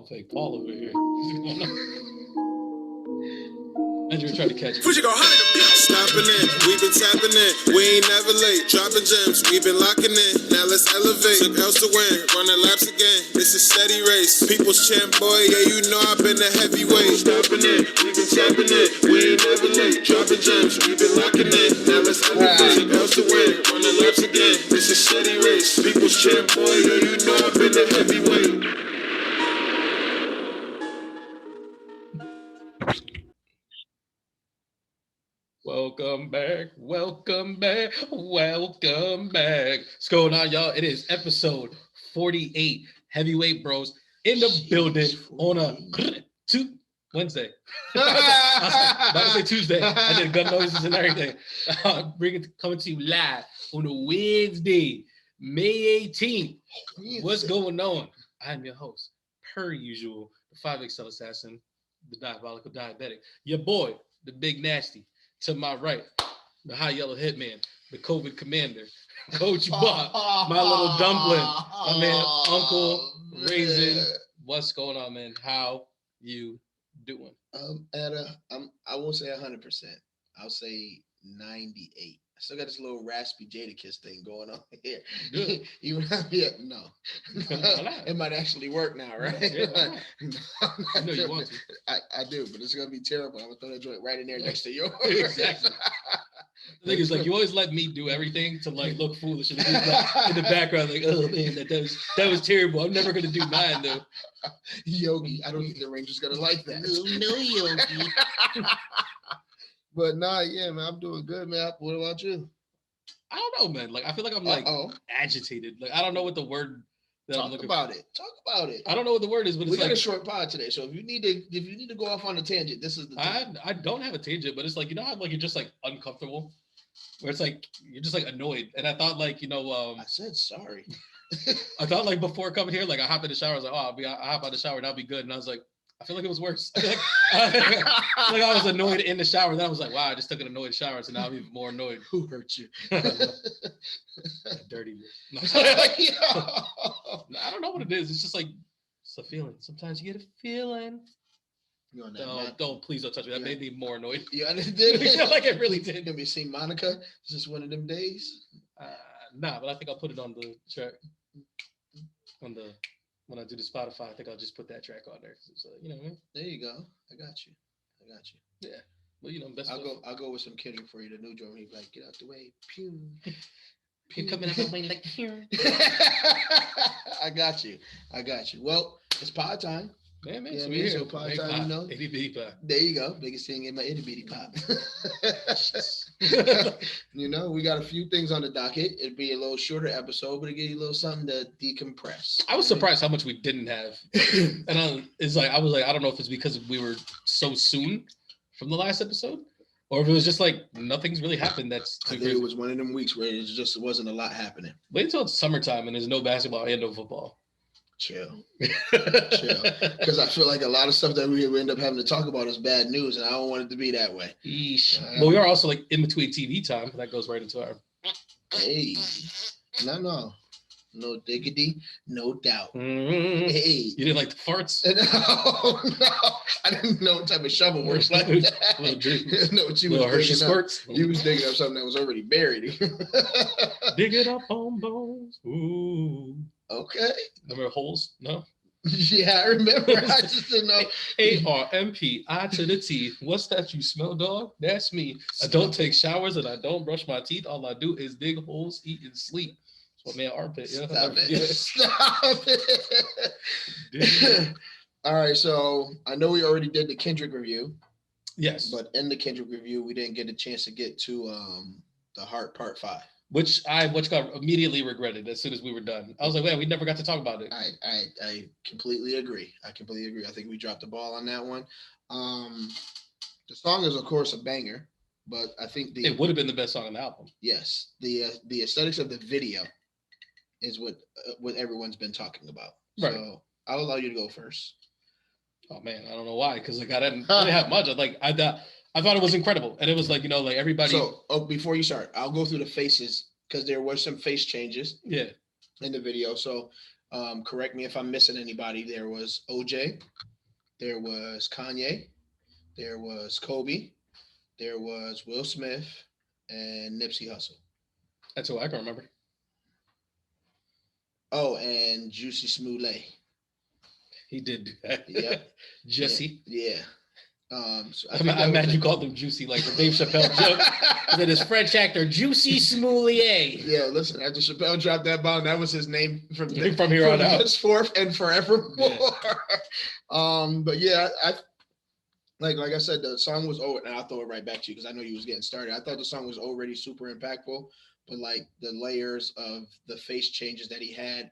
fake Paul over here. And you were trying to catch me. Stopping in, we've been tapping in. We ain't never late. Dropping gems, we've been locking in. Now let's elevate. Took else to win, running laps again. This is steady race. People's champ, boy, yeah, you know I've been a heavyweight. Stopping in, we've been tapping in. We ain't never late. Dropping gems, we've been locking in. Now let's elevate. Took else to win, running laps again. This is steady race. People's champ, boy, yeah, you know I've been a heavyweight. Welcome back. What's going on, y'all? It is episode 48. Heavyweight Bros in the building on a Wednesday. About to say Tuesday. I did gun noises and everything. Coming to you live on a Wednesday, May 18th. What's going on? I'm your host, per usual, the 5XL assassin, the diabolical diabetic, your boy, the big nasty. To my right, the high yellow hitman, the COVID commander, Coach Bob, my little dumpling, my man Uncle Raisin. What's going on, man? How you doing? I won't say 100%. I'll say 98. I still got this little raspy Jadakiss thing going on here. Even no. It might actually work now, right? Yeah, I know you want to. I do, but it's gonna be terrible. I'm gonna throw that joint right in there next to yours. Exactly. The thing is, like, you always let me do everything to like look foolish in the background, like, oh man, that was terrible. I'm never gonna do mine though. Yogi, I don't think the Rangers gonna like that. No, Yogi. But nah, yeah, man, I'm doing good, man. What about you? I don't know, man. Like, I feel like I'm like agitated. Like, I don't know what the word. Talk about it. I don't know what the word is, but we got a short pod today, so if you need to go off on a tangent, this is the time. I don't have a tangent, but it's like, you know how like you're just like uncomfortable, where it's like you're just like annoyed. And I thought like, I said sorry. I thought like before coming here, like I hopped in the shower, I was like, I hop out the shower and I'll be good. And I was like, I feel like it was worse. Like I was annoyed in the shower. Then I was like, wow, I just took an annoyed shower. So now I'm even more annoyed. Who hurt you? Dirty. No. I don't know what it is. It's just like, it's a feeling. Sometimes you get a feeling. Don't please don't touch me. That made me more annoyed. Yeah, it did. I feel like it really did. Have you seen Monica? Is this one of them days? Nah, but I think I'll put it on the track. When I do the Spotify, I think I'll just put that track on there. So, you know what I mean? There you go. I got you. Yeah. Well, that's I'll go with some Kendrick for you. The new drum. He'd be like, get out the way. Pew. You're coming out my way like here. I got you. Well, it's pod time. Yeah, man. Yeah, so pod time, you know. Itty bitty pop. There you go. Biggest thing in my itty bitty pop. We got a few things on the docket. It'd be a little shorter episode, but it'd give you a little something to decompress. I was surprised how much we didn't have. And I was like, I don't know if it's because we were so soon from the last episode, or if it was just like nothing's really happened. I think it was one of them weeks where it wasn't a lot happening. Wait until it's summertime and there's no basketball and no football. Chill. Because I feel like a lot of stuff that we end up having to talk about is bad news, and I don't want it to be that way. But we are also like in between TV time. That goes right into our. Hey, no diggity, no doubt. Mm-hmm. Hey, you didn't like the farts? No, I didn't know what type of shovel works like that. No, what you was Hershey squirts. You was digging up something that was already buried. Dig it up on bones. Ooh. Okay. Remember holes? No? Yeah, I remember. I just didn't know. ARMPI to the T. What's that you smell, dog? That's me. I don't take showers and I don't brush my teeth. All I do is dig holes, eat, and sleep. That's what man armpit. Yeah? Stop it. All right, so I know we already did the Kendrick review. Yes. But in the Kendrick review, we didn't get a chance to get to the Heart Part 5. Which got immediately regretted as soon as we were done. I was like, man, we never got to talk about it. I completely agree. I think we dropped the ball on that one. The song is, of course, a banger, but I think it would have been the best song on the album. Yes, the aesthetics of the video is what everyone's been talking about. Right. So I'll allow you to go first. Oh man, I don't know why, because like I didn't really have much. I thought it was incredible, and it was like like everybody. So before you start, I'll go through the faces because there were some face changes. Yeah. In the video, so Correct me if I'm missing anybody. There was OJ, there was Kanye, there was Kobe, there was Will Smith, and Nipsey Hussle. That's who I can remember. Oh, and Juicy Smollett. He did do that. Yep. Jesse. Yeah. So I'm mad you called him Juicy, like the Dave Chappelle joke. That is French actor Juicy Smollett. Yeah, listen. After Chappelle dropped that bomb, that was his name from here on out, henceforth and forevermore. Yeah. But yeah, I like I said, the song was over, and I'll throw it right back to you because I know you was getting started. I thought the song was already super impactful, but like the layers of the face changes that he had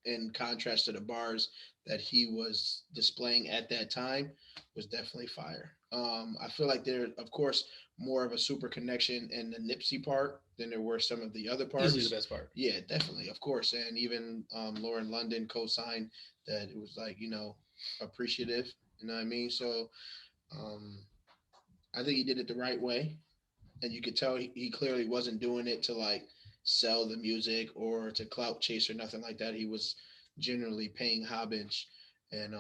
in contrast to the bars that he was displaying at that time was definitely fire. I feel like there, of course, more of a super connection in the Nipsey part than there were some of the other parts. Easily the best part. Yeah, definitely, of course, and even Lauren London co-signed that it was like appreciative. You know what I mean? So I think he did it the right way, and you could tell he clearly wasn't doing it to like sell the music or to clout chase or nothing like that. He was generally paying homage. And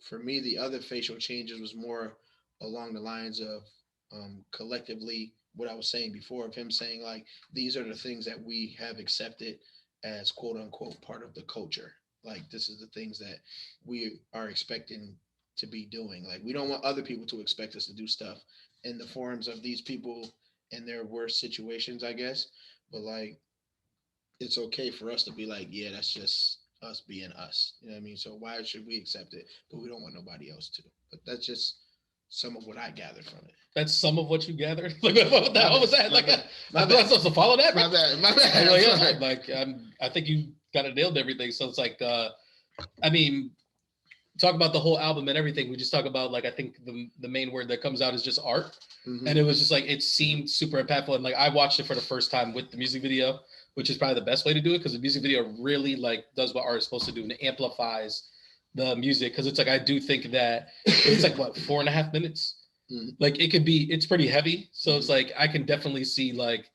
for me, the other facial changes was more along the lines of collectively what I was saying before of him saying like these are the things that we have accepted as quote unquote part of the culture. Like this is the things that we are expecting to be doing. Like we don't want other people to expect us to do stuff in the forms of these people in their worst situations, I guess. But like it's okay for us to be like, yeah, that's just us being us. You know what I mean? So why should we accept it? But we don't want nobody else to. But that's just some of what I gathered from it. That's some of what you gathered. Like what the hell was that? Like my I'm bad. not supposed to follow that. My bad. Like I think you kind of nailed everything. So it's like I mean, talk about the whole album and everything. We just talk about like I think the main word that comes out is just art. Mm-hmm. And it was just like it seemed super impactful. And like I watched it for the first time with the music video, which is probably the best way to do it because the music video really like does what art is supposed to do and it amplifies the music. Because it's like I do think that it's like what 4.5 minutes. Mm-hmm. Like it could be, it's pretty heavy. So it's like I can definitely see like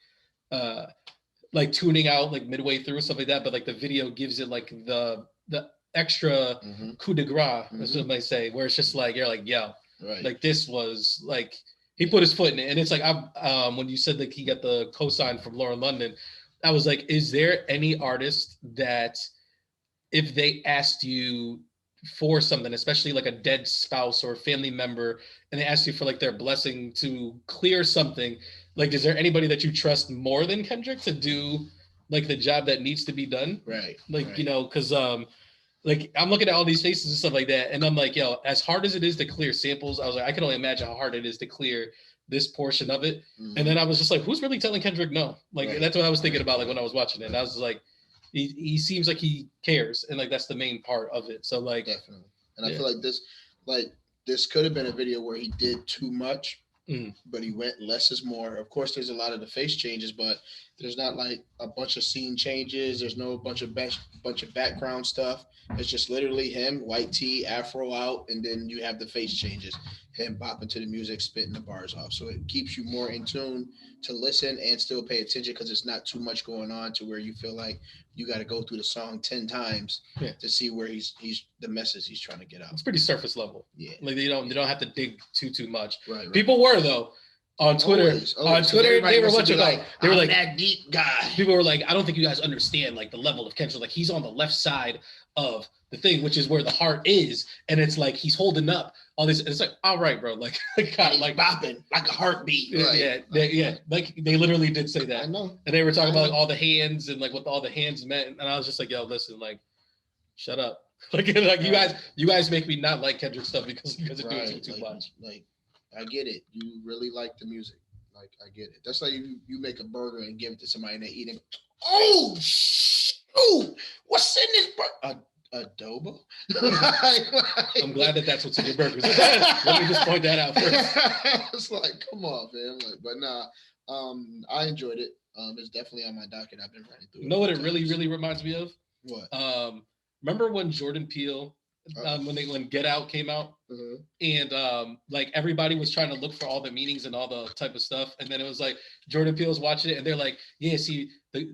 tuning out like midway through stuff like that. But like the video gives it like the extra coup de grace, that's what I say, where it's just like you're like, yo, right. Like this was like he put his foot in it. And it's like when you said that he got the cosign from Lauren London, I was like, is there any artist that if they asked you for something, especially like a dead spouse or a family member, and they asked you for like their blessing to clear something, like is there anybody that you trust more than Kendrick to do like the job that needs to be done? Right. Like, right. You know, because like I'm looking at all these faces and stuff like that, and I'm like, yo, as hard as it is to clear samples, I was like, I can only imagine how hard it is to clear this portion of it. And then I was just like, who's really telling Kendrick no? Like right. That's what I was thinking about, like when I was watching it. And I was like, he seems like he cares, and like that's the main part of it. So like definitely. And I feel like this could have been a video where he did too much, but he went less is more. Of course, there's a lot of the face changes, but there's not like a bunch of scene changes. There's no bunch of background stuff. It's just literally him, white tee, afro out, and then you have the face changes, him bopping to the music, spitting the bars off. So it keeps you more in tune to listen and still pay attention because it's not too much going on to where you feel like you got to go through the song 10 times to see where he's the message he's trying to get out. It's pretty surface level. Yeah, like they don't have to dig too much. Right. People were though. On Twitter, they were watching like they were like that deep guy. People were like, I don't think you guys understand like the level of Kendrick. Like he's on the left side of the thing, which is where the heart is, and it's like he's holding up all this. And it's like, all right, bro, like bopping like a heartbeat. Right. Yeah. Like they literally did say that. I know. And they were talking about like all the hands and like what all the hands meant, and I was just like, yo, listen, like, shut up. Like you guys make me not like Kendrick stuff because you guys are doing too much. Like. I get it. You really like the music. Like, I get it. That's like you make a burger and give it to somebody and they eat it. Oh, shoot. What's in this burger? Adobo? I'm glad that's what's in your burgers. Let me just point that out first. It's like, come on, man. Like, but nah, I enjoyed it. It's definitely on my docket. I've been running through it. You know what it really reminds me of? What? Remember when Jordan Peele when Get Out came out, and like everybody was trying to look for all the meanings and all the type of stuff, and then it was like Jordan Peele's watching it, and they're like, yeah, see,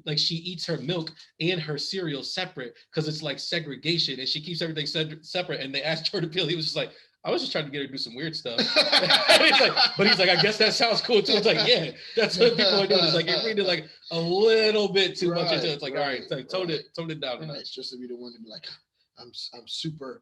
like she eats her milk and her cereal separate because it's like segregation, and she keeps everything separate. And they asked Jordan Peele, he was just like, I was just trying to get her to do some weird stuff. He's like, I guess that sounds cool too. It's like, yeah, that's what people are doing. It's like you're reading like a little bit too much into it. It's like, all right, it's like tone it down. It's just to be the one to be like, I'm super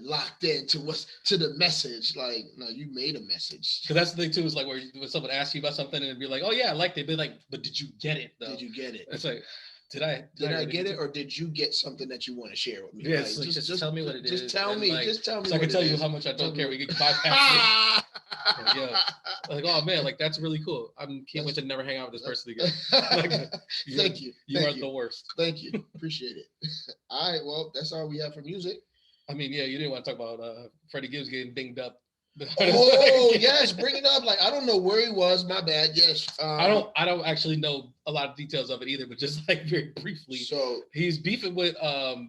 locked into the message. Like, no, you made a message. Because that's the thing too, is like when someone asks you about something and it'd be like, oh yeah, I liked it. Be like, but did you get it though? Did you get it? It's like, did I get it, or did you get something that you want to share with me? Yeah, like, just tell me what it is. Just tell me. Like, just tell me. So I can tell you how much I don't care. We can bypass it. Like, yeah. Like, oh man, like that's really cool. Can't wait to never hang out with this person again. Like, Thank you. You are the worst. Thank you. Appreciate it. All right. Well, that's all we have for music. I mean, yeah, you didn't want to talk about Freddie Gibbs getting dinged up. Oh yes, bring it up. Like, I don't know where he was. My bad. Yes. I don't actually know a lot of details of it either, but just like very briefly. So he's beefing with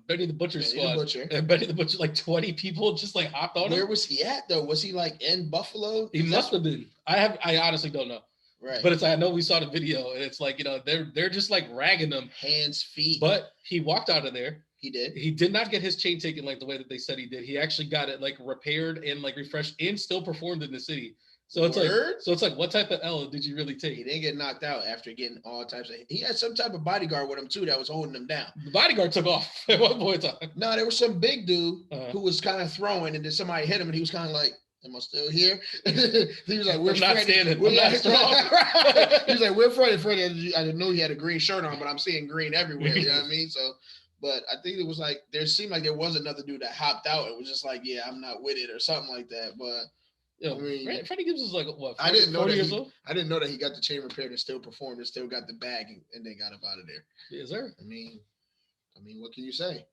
Benny the Butcher's squad. And Benny the Butcher, like 20 people just like hopped on him. Where was he at though? Was he like in Buffalo? He must have been. I honestly don't know. Right. But it's like, I know we saw the video, and it's like, you know, they're just like ragging him. Hands, feet. But he walked out of there. He did. He did not get his chain taken like the way that they said he did. He actually got it like repaired and like refreshed and still performed in the city. So it's like, what type of L did you really take? He didn't get knocked out after getting all types of. He had some type of bodyguard with him too that was holding him down. The bodyguard took off at one point in time. No, there was some big dude who was kind of throwing, and then somebody hit him, and he was kind of like, "Am I still here?" He was like, "We're not standing. I'm not strong." He was like, "We're Freddie. Freddie." I didn't know he had a green shirt on, but I'm seeing green everywhere. You know what I mean? So. But I think it was like there seemed like there was another dude that hopped out. It was just like, yeah, I'm not with it or something like that. But I mean, Freddie Gibbs was like what? 40, I didn't know 40 that years old. I didn't know that he got the chain repaired and still performed and still got the bag and then got up out of there. Yes, sir. I mean, what can you say?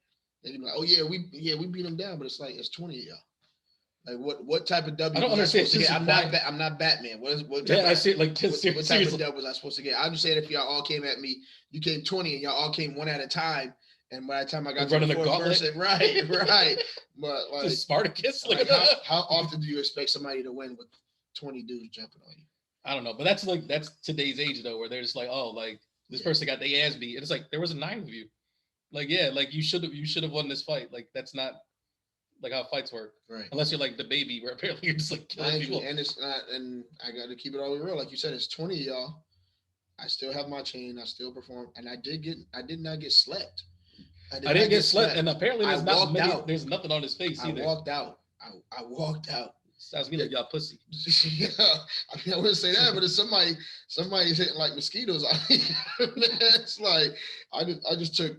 They'd be like, oh yeah, we beat him down, but it's like it's 20 of y'all. Like what type of W? I don't understand. I'm not Batman. What I see it like what type of W was I supposed to get? I'm just saying if y'all all came at me, you came 20 and y'all all came one at a time. And by the time I got to the fourth person, right. But like Spartacus. Like how often do you expect somebody to win with 20 dudes jumping on you? I don't know, but that's today's age though, where they're just like, oh, like this person got their ass beat, and it's like there was 9 of you. Like, yeah, like you should have won this fight. Like that's not like how fights work, right? Unless you're like the baby, where apparently you're just like killing people. And it's not. And I got to keep it all real, like you said, it's 20 of y'all. I still have my chain. I still perform, and I did not get slept. I didn't get slept, and apparently there's nothing on his face either. I walked out. I walked out. Sounds me like y'all pussy. Yeah, I mean, I wouldn't say that, but if somebody's hitting like mosquitoes out here, it's like I just took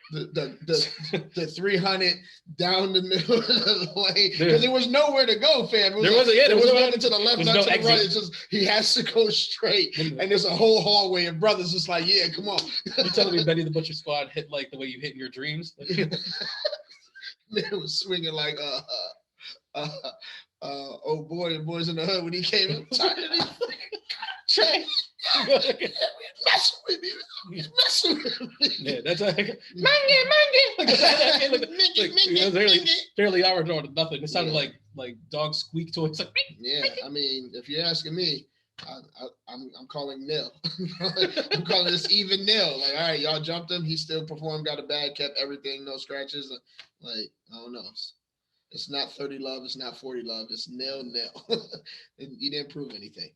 the 300 down the middle of the lane because there was nowhere to go, fam. There was nothing to the left, not to the right. It's just he has to go straight, and there's a whole hallway, and brothers just like, yeah, come on. You telling me Benny the Butcher squad hit like the way you hit in your dreams? Man was swinging like oh boy, the Boys in the Hood when he came in. Messing with me. Yeah, that's like barely hour door to nothing. It sounded like dog squeak toys. Like, yeah, I mean, if you're asking me, I'm calling nil. I'm calling this even nil. Like, all right, y'all jumped him. He still performed, got a bag, kept everything, no scratches. Like, I don't know. It's not 30 love. It's not 40 love. It's nil. He didn't prove anything.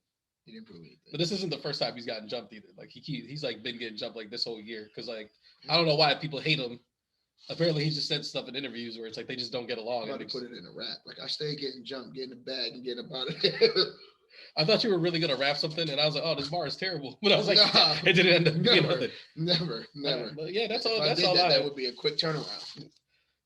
But this isn't the first time he's gotten jumped either. Like he's like been getting jumped like this whole year because like I don't know why people hate him. Apparently he just said stuff in interviews where it's like they just don't get along. I'm about to put it in a rap. Like I stay getting jumped, getting a bag, and getting up out of there. I thought you were really gonna rap something, and I was like, "Oh, this bar is terrible." But I was like, nah, "It didn't end up being nothing." Never. But yeah, that's all. If That's I did all. That would be a quick turnaround.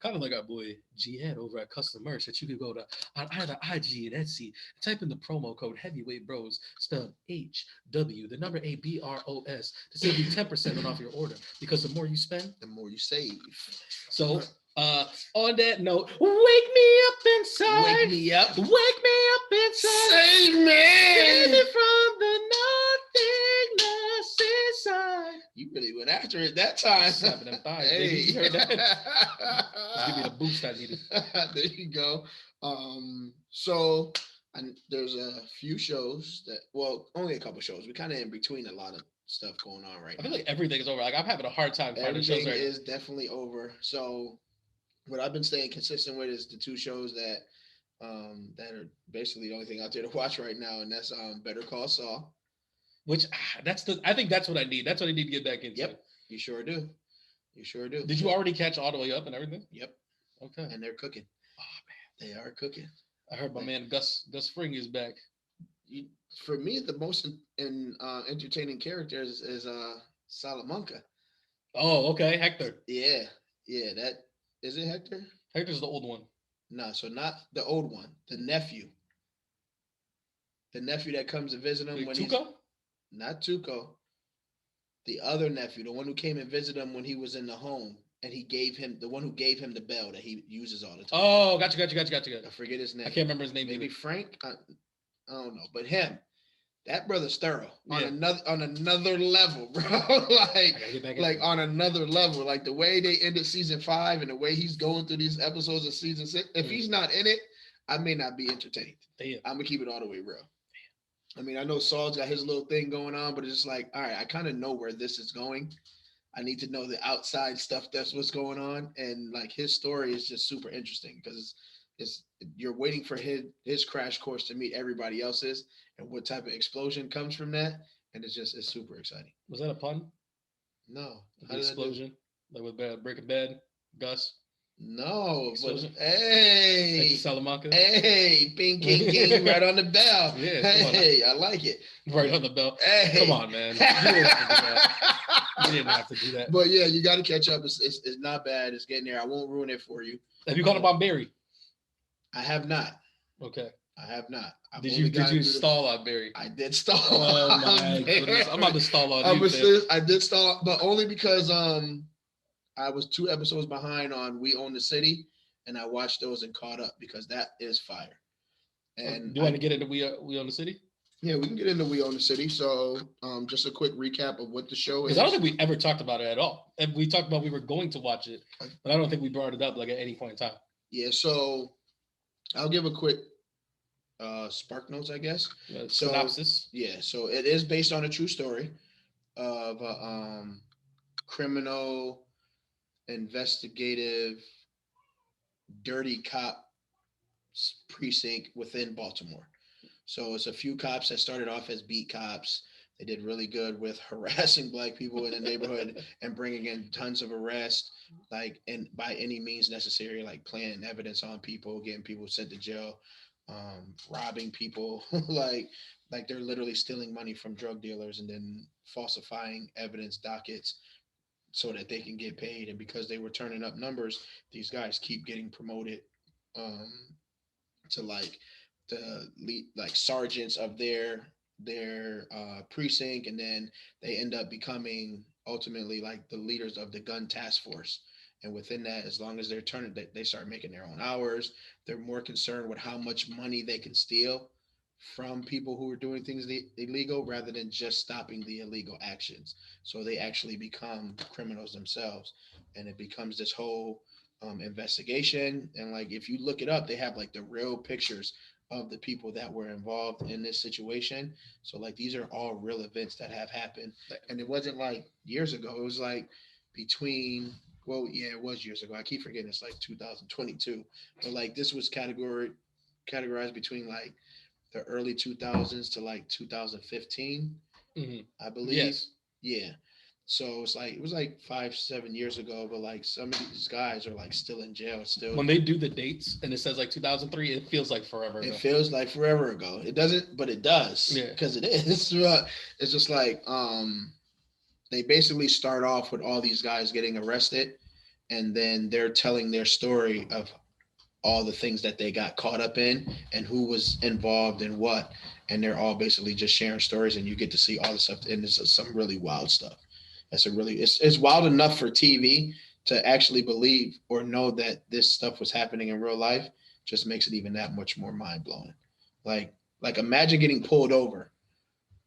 Kind of like our boy G-Head over at Custom Merch that you could go to on either IG and Etsy, type in the promo code Heavyweight Bros, spelled HW, the number ABROS, to save you 10% off your order. Because the more you spend, the more you save. So, on that note, wake me up inside. Wake me up. Wake me up inside. Save me. Save me from the nothingness inside. You He really went after it that time. Slapping them thighs, baby. You heard that? Just give me the boost I needed. There you go. So and there's a few shows that, well, only a couple shows. We kind of in between a lot of stuff going on right I now. feel like everything is over. Like I'm having a hard time finding shows Everything right is definitely over. So what I've been staying consistent with is the two shows that are basically the only thing out there to watch right now, and that's Better Call Saul. Which I think that's what I need. That's what I need to get back into. Yep, you sure do. You sure do. Did you already catch all the way up and everything? Yep. Okay. And they're cooking. Oh man, they are cooking. I heard my man Gus Fring is back. For me, the most entertaining character is Salamanca. Oh, okay, Hector. Yeah, that is it. Hector. Hector's the old one. No, so not the old one. The nephew. The nephew that comes to visit him when Tuco? Not Tuco. The other nephew, the one who came and visited him when he was in the home, and the one who gave him the bell that he uses all the time. Oh, gotcha. I forget his name. I can't remember his name. Maybe either. Frank. I don't know, but him. That brother's thorough on another level, bro. like on another level. Like the way they ended season 5 and the way he's going through these episodes of season 6. If he's not in it, I may not be entertained. Damn. I'm gonna keep it all the way real. I mean, I know Saul's got his little thing going on, but it's just like, all right, I kind of know where this is going. I need to know the outside stuff that's what's going on, and like his story is just super interesting because it's you're waiting for his crash course to meet everybody else's, and what type of explosion comes from that, and it's super exciting. Was that a pun? No, The explosion, like with Breaking Bad, Gus. No, Explosion? but hey, Salamanca. Hey, ping, king, king, right on the bell. Yeah, hey, I like it. Right on the bell. Hey, come on, man. You didn't have to do that. But yeah, you got to catch up. It's not bad. It's getting there. I won't ruin it for you. Have you caught up on Barry? I have not. Okay. I have not. Did you stall on Barry? I did stall. Oh my goodness! I'm about to stall on you. I did stall, but only because I was 2 episodes behind on We Own the City, and I watched those and caught up because that is fire. And do you want to get into We Own the City? Yeah, we can get into We Own the City. So just a quick recap of what the show is. Because I don't think we ever talked about it at all. And we talked about we were going to watch it, but I don't think we brought it up like at any point in time. Yeah, so I'll give a quick spark notes, I guess. Synopsis. Yeah, so it is based on a true story of criminal investigative dirty cop precinct within Baltimore. So it's a few cops that started off as beat cops. They did really good with harassing Black people in the neighborhood and bringing in tons of arrests, like, and by any means necessary, like planting evidence on people, getting people sent to jail, robbing people, like they're literally stealing money from drug dealers and then falsifying evidence dockets so that they can get paid. And because they were turning up numbers, these guys keep getting promoted to like the lead, like sergeants of their precinct, and then they end up becoming ultimately like the leaders of the gun task force. And within that, as long as they're turning, they start making their own hours. They're more concerned with how much money they can steal from people who are doing things illegal rather than just stopping the illegal actions. So they actually become criminals themselves, and it becomes this whole investigation. And like, if you look it up, they have like the real pictures of the people that were involved in this situation. So like, these are all real events that have happened. And it wasn't like years ago. It was like between, well, yeah, it was years ago. I keep forgetting it's like 2022. But like, this was categorized between like the early 2000s to like 2015, I believe. Yes. Yeah. So it's like, it was like 5-7 years ago, but like some of these guys are like still in jail still. When they do the dates and it says like 2003, it feels like forever ago. It feels like forever ago. It doesn't, but it does. Yeah. Because it is. It's just like, they basically start off with all these guys getting arrested, and then they're telling their story of all the things that they got caught up in and who was involved in what. And they're all basically just sharing stories, and you get to see all the stuff. And it's some really wild stuff. It's wild enough for TV to actually believe or know that this stuff was happening in real life. Just makes it even that much more mind blowing. Like imagine getting pulled over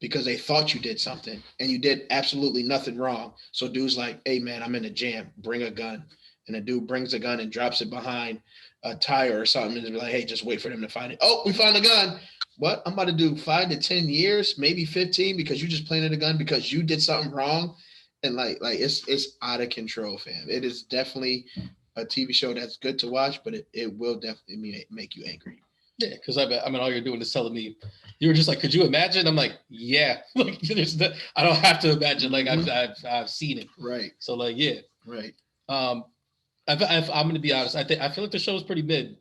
because they thought you did something and you did absolutely nothing wrong. So dude's like, hey man, I'm in a jam, bring a gun. And the dude brings a gun and drops it behind a tire or something and be like, hey, just wait for them to find it. Oh, we found a gun. What? I'm about to do 5 to 10 years, maybe 15, because you just planted a gun because you did something wrong. And like it's out of control, fam. It is definitely a TV show that's good to watch, but it will definitely make you angry. Yeah, because I mean, all you're doing is telling me. You were just like, could you imagine? I'm like, yeah. Like, I don't have to imagine. Like, I've seen it. Right. So, like, yeah. Right. I'm gonna be honest. I feel like the show is pretty mid.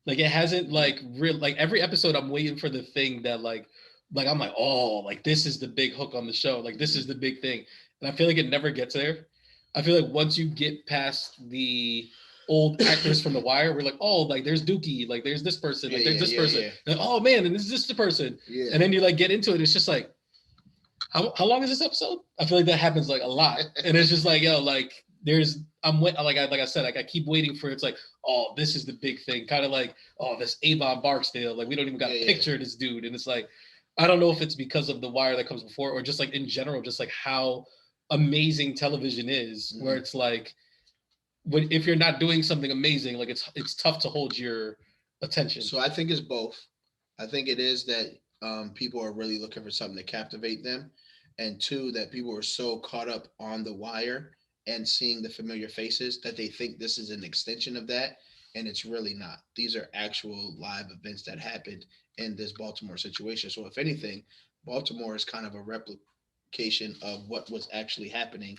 Like, it hasn't like real. Like every episode, I'm waiting for the thing that like I'm like, oh, like this is the big hook on the show. Like this is the big thing, and I feel like it never gets there. I feel like once you get past the old actors from The Wire, we're like, oh, like there's Dookie, like there's this person, like there's this person. Yeah. Like, oh man, and this is the person. Yeah. And then you like get into it. It's just like, how long is this episode? I feel like that happens like a lot, and it's just like, yo, like like I said, like I keep waiting for it's like, oh, this is the big thing, kind of like, oh, this Avon Barksdale, like we don't even got a picture of this dude, and it's like, I don't know if it's because of The Wire that comes before, or just like in general, just like how amazing television is, where it's like, if you're not doing something amazing, like it's tough to hold your attention. So I think it's both. I think it is that people are really looking for something to captivate them, and two, that people are so caught up on The Wire and seeing the familiar faces that they think this is an extension of that, and it's really not. These are actual live events that happened in this Baltimore situation. So if anything, Baltimore is kind of a replication of what was actually happening,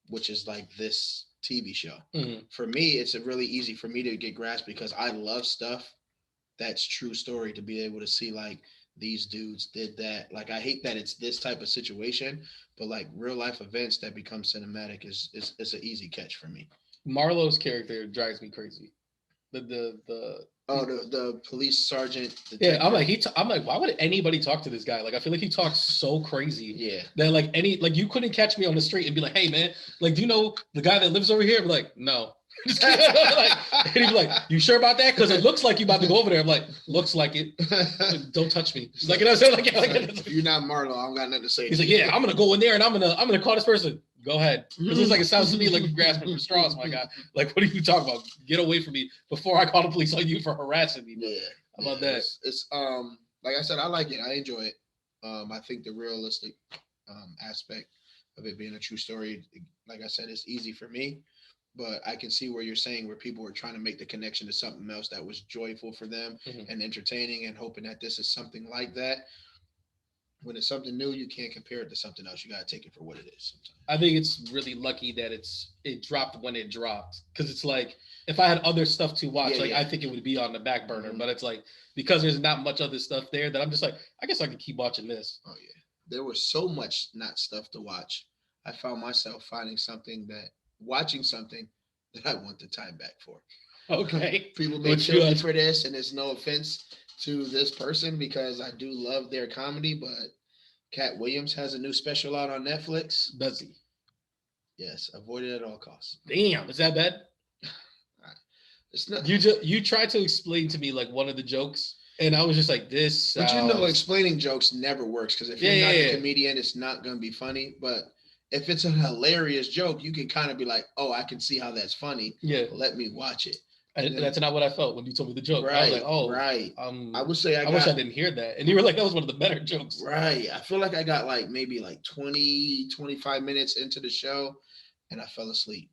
which is like this TV show. Mm-hmm. For me, it's really easy for me to get grasped because I love stuff that's true story, to be able to see like these dudes did that. Like I hate that it's this type of situation, but like real life events that become cinematic is an easy catch for me. Marlowe's character drives me crazy. The police sergeant. Yeah, I'm like, why would anybody talk to this guy? Like, I feel like he talks so crazy. Yeah. That like you couldn't catch me on the street and be like, hey man, like, do you know the guy that lives over here? I'm like, no. Like, and he'd be like, you sure about that? Because it looks like you about to go over there. I'm like, looks like it. Like, don't touch me. Like, you know what I'm saying? Like, you're not Marlo. I don't got nothing to say. He's like, yeah, I'm gonna go in there and I'm gonna call this person. Go ahead. It looks like it sounds to me like you're grasping for straws, my guy. Like, what are you talking about? Get away from me before I call the police on you for harassing me. Yeah. How about that? It's like I said, I like it. I enjoy it. I think the realistic aspect of it being a true story, like I said, it's easy for me. But I can see where you're saying where people were trying to make the connection to something else that was joyful for them and entertaining, and hoping that this is something like that. When it's something new, you can't compare it to something else. You got to take it for what it is sometimes. I think it's really lucky that it dropped when it dropped. Because it's like, if I had other stuff to watch, I think it would be on the back burner. But it's like, because there's not much other stuff there, that I'm just like, I guess I could keep watching this. Oh, yeah. There was so much not stuff to watch. I found myself watching something that I want the time back for. Okay. People may kill me for this, and it's no offense to this person because I do love their comedy, but Katt Williams has a new special out on Netflix. Does he? Yes, avoid it at all costs. Damn, is that bad? It's not. You tried to explain to me like one of the jokes, and I was just like, this. But explaining jokes never works, because if you're not a comedian, it's not going to be funny. But if it's a hilarious joke, you can kind of be like, oh, I can see how that's funny. Yeah. Let me watch it. And that's not what I felt when you told me the joke. Right, I was like, oh, right. I would say I wish I didn't hear that. And you were like, that was one of the better jokes. Right. I feel like I got like maybe like 20, 25 minutes into the show, and I fell asleep.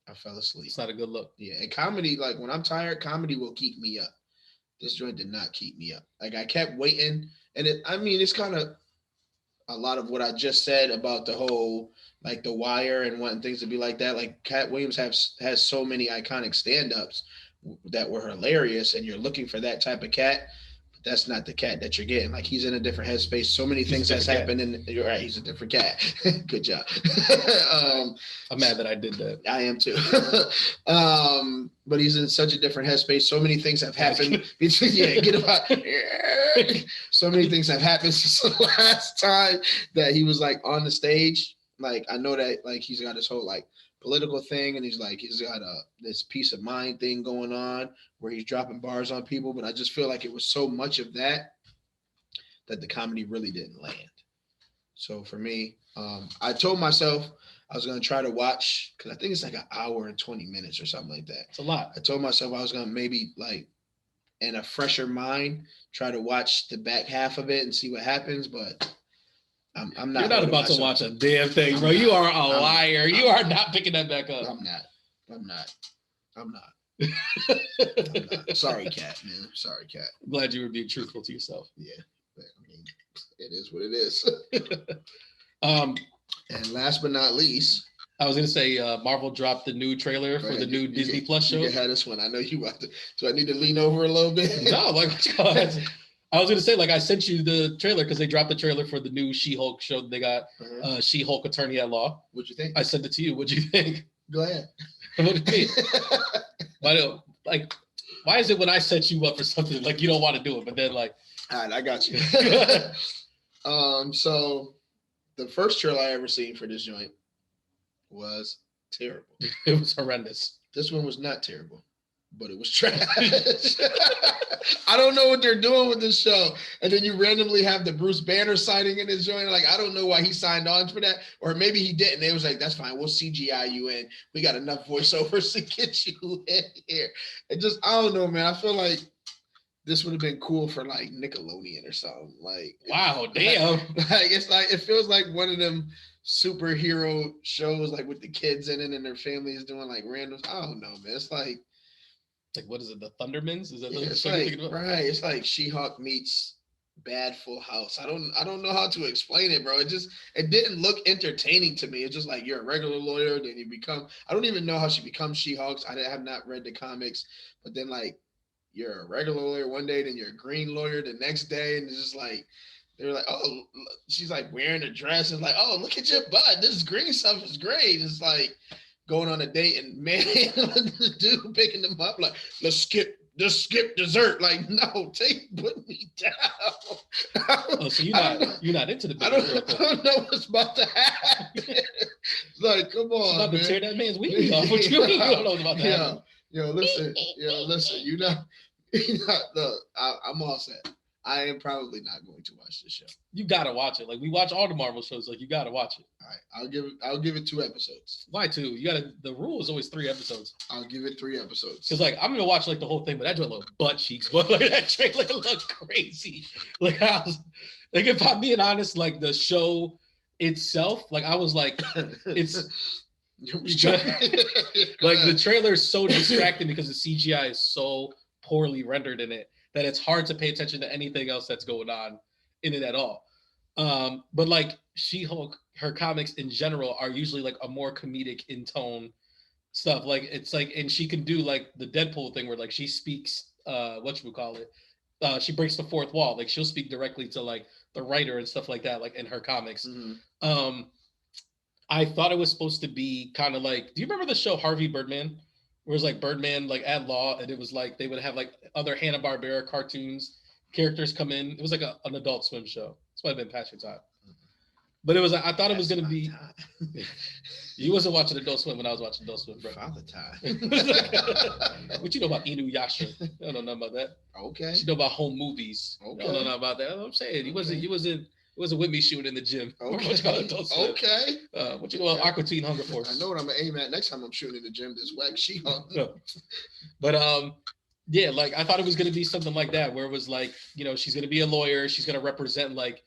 It's not a good look. Yeah. And comedy, like when I'm tired, comedy will keep me up. This joint did not keep me up. Like I kept waiting. And it's kind of a lot of what I just said about the whole, like The Wire and wanting things to be like that. Like Katt Williams has so many iconic stand-ups that were hilarious, and you're looking for that type of Katt. But that's not the Katt that you're getting. Like he's in a different headspace. So many things that's happened, and you're right. He's a different Katt. Good job. I'm mad that I did that. I am too. But he's in such a different headspace. So many things have happened. So many things have happened since the last time that he was like on the stage. Like I know that like he's got this whole like political thing, and he's got this peace of mind thing going on where he's dropping bars on people. But I just feel like it was so much of that the comedy really didn't land. So for me, I told myself I was gonna try to watch because I think it's like an hour and 20 minutes or something like that. It's a lot. I told myself I was gonna maybe like in a fresher mind try to watch the back half of it and see what happens, but I'm not. You're not about to watch a damn thing, bro. You are a liar. You are not picking that back up. I'm not. I'm not. Sorry, Katt, man. Sorry, Katt. I'm glad you were being truthful to yourself. Yeah, I mean, it is what it is. And last but not least, I was gonna say Marvel dropped the new trailer for the new Disney Plus show. You had this one. I know you want to. Do I need to lean over a little bit? No, like I was gonna say, like I sent you the trailer because they dropped the trailer for the new She-Hulk show. They got She-Hulk Attorney at Law. What'd you think? I sent it to you. What'd you think? Go ahead. What do you mean? Why is it when I set you up for something like you don't want to do it, but then like, all right, I got you. So the first trailer I ever seen for this joint was terrible. It was horrendous. This one was not terrible, but it was trash. I don't know what they're doing with this show. And then you randomly have the Bruce Banner sighting in his joint. Like, I don't know why he signed on for that. Or maybe he didn't. They was like, that's fine. We'll CGI you in. We got enough voiceovers to get you in here. It just, I don't know, man. I feel like this would have been cool for like Nickelodeon or something. Like, wow, damn. It feels like one of them superhero shows, like with the kids in it and their families doing like randoms. I don't know, man. It's like what is it? The Thundermans? Is that the it's like right? It's like She-Hulk meets Bad Full House. I don't know how to explain it, bro. It didn't look entertaining to me. It's just like you're a regular lawyer, then you become. I don't even know how she becomes She-Hulk. I have not read the comics, but then like you're a regular lawyer one day, then you're a green lawyer the next day, and it's just like. They're like, oh, she's like wearing a dress and like, oh, look at your butt. This green stuff is great. It's like going on a date and man, the dude picking them up like, let's skip dessert. Like, no, put me down. Oh, so you're not into the I don't know what's about to happen. Like, come on, about man. To tear that man's wig off. What you mean you don't know what's about to happen? Listen. Look, I'm all set. I am probably not going to watch this show. You gotta watch it. Like we watch all the Marvel shows. Like you gotta watch it. All right, I'll give it 2 episodes. Why 2? You gotta. The rule is always 3 episodes. I'll give it 3 episodes. Cause like I'm gonna watch like the whole thing, but that joint look butt cheeks. But like that trailer look crazy. Like if I'm being honest, like the show itself, like I was like, it's. Like the trailer is so distracting because the CGI is so poorly rendered in it that it's hard to pay attention to anything else that's going on in it at all. But like She-Hulk, her comics in general are usually like a more comedic in tone stuff. Like it's like, and she can do like the Deadpool thing where like she speaks, she breaks the fourth wall. Like she'll speak directly to like the writer and stuff like that, like in her comics. Mm-hmm. I thought it was supposed to be kind of like, do you remember the show Harvey Birdman? Where it was like Birdman, like at law, and it was like they would have like other Hanna-Barbera cartoons characters come in. It was like an Adult Swim show. It's might have been past your time, but it was. I thought it was gonna be. You wasn't watching Adult Swim when I was watching Adult Swim, bro. Father time. What you know about Inuyasha? I don't know nothing about that. Okay. You know about home movies. Okay. I don't know nothing about that. That's what I'm saying. He wasn't with me shooting in the gym. Okay. Okay. What you know about Aqua Teen Hunger Force? I know what I'm gonna aim at next time I'm shooting in the gym. This whack She-Hulk. No. But yeah, like I thought it was gonna be something like that, where it was like, she's gonna be a lawyer, she's gonna represent like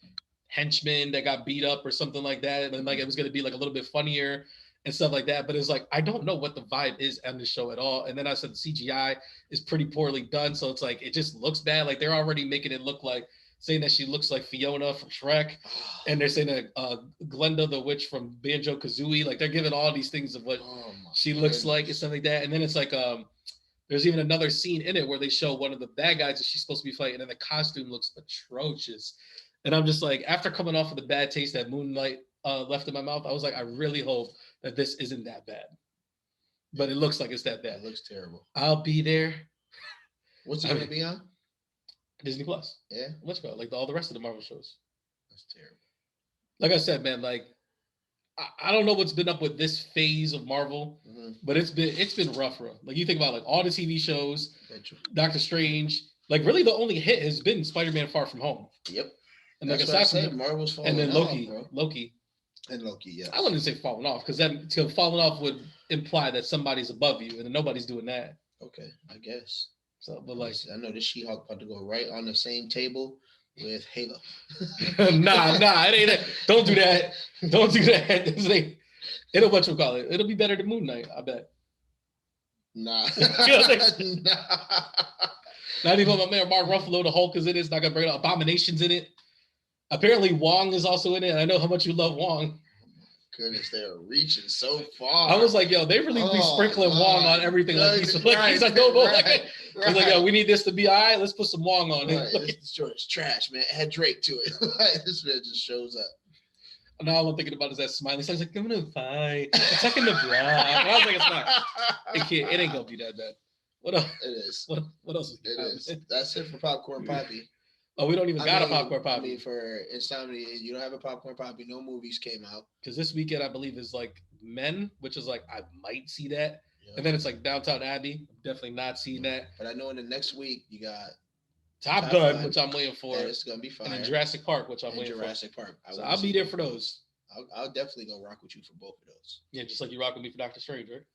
henchmen that got beat up or something like that, and like it was gonna be like a little bit funnier and stuff like that. But it's like I don't know what the vibe is on the show at all. And then I said the CGI is pretty poorly done, so it's like it just looks bad. Like they're already making it look like. Saying that she looks like Fiona from Shrek, and they're saying that Glenda the witch from Banjo-Kazooie, like they're giving all these things of what she looks like and stuff like that. And then it's like there's even another scene in it where they show one of the bad guys that she's supposed to be fighting, and the costume looks atrocious. And I'm just like, after coming off of the bad taste that Moonlight left in my mouth, I was like, I really hope that this isn't that bad. But it looks like it's that bad. It looks terrible. I'll be there. What's it going to be on? Disney Plus. Yeah. What's called like all the rest of the Marvel shows. That's terrible. Like I said, man, like I don't know what's been up with this phase of Marvel, but it's been rough. Like you think about like all the TV shows, Doctor Strange, like really the only hit has been Spider-Man Far From Home. Yep. And like That's what I aside said, from Marvel's falling and then off, Loki, bro. And Loki, yeah. I wouldn't say falling off because then falling off would imply that somebody's above you, and nobody's doing that. Okay, I guess. So, but like, I know this She-Hulk about to go right on the same table with Halo. nah, it ain't that. Don't do that. Don't do that. It'll what you call it. It'll be better than Moon Knight, I bet. Nah. Nah. Not even my man Mark Ruffalo, the Hulk is in it. It's not gonna bring up Abominations in it. Apparently Wong is also in it. I know how much you love Wong. Goodness, they are reaching so far. I was like, yo, they really be sprinkling Wong on everything. Like he's I don't know. Right. I was like, yo, we need this to be all right. Let's put some Wong on it. This joint is trash, man. It had Drake to it. This man just shows up. Now all I'm thinking about is that smiley. So I was like, I'm gonna fight. Attacking the block. And I was like, it's not. It ain't gonna be that bad. What else? It is. What else? It is. That's it for Popcorn Poppy. Oh, we don't even got a Popcorn Poppy. I mean, for Insomnia, you don't have a Popcorn Poppy. No movies came out. Because this weekend, I believe, is like Men, which is like, I might see that. Yep. And then it's like Downtown Abbey. I'm definitely not seeing that. But I know in the next week, you got Top Gun, which I'm waiting for. And it's going to be fire. And then Jurassic Park, which I'm waiting for. Jurassic Park. So I'll be there for those. I'll definitely go rock with you for both of those. Yeah, just like you rock with me for Doctor Strange, right?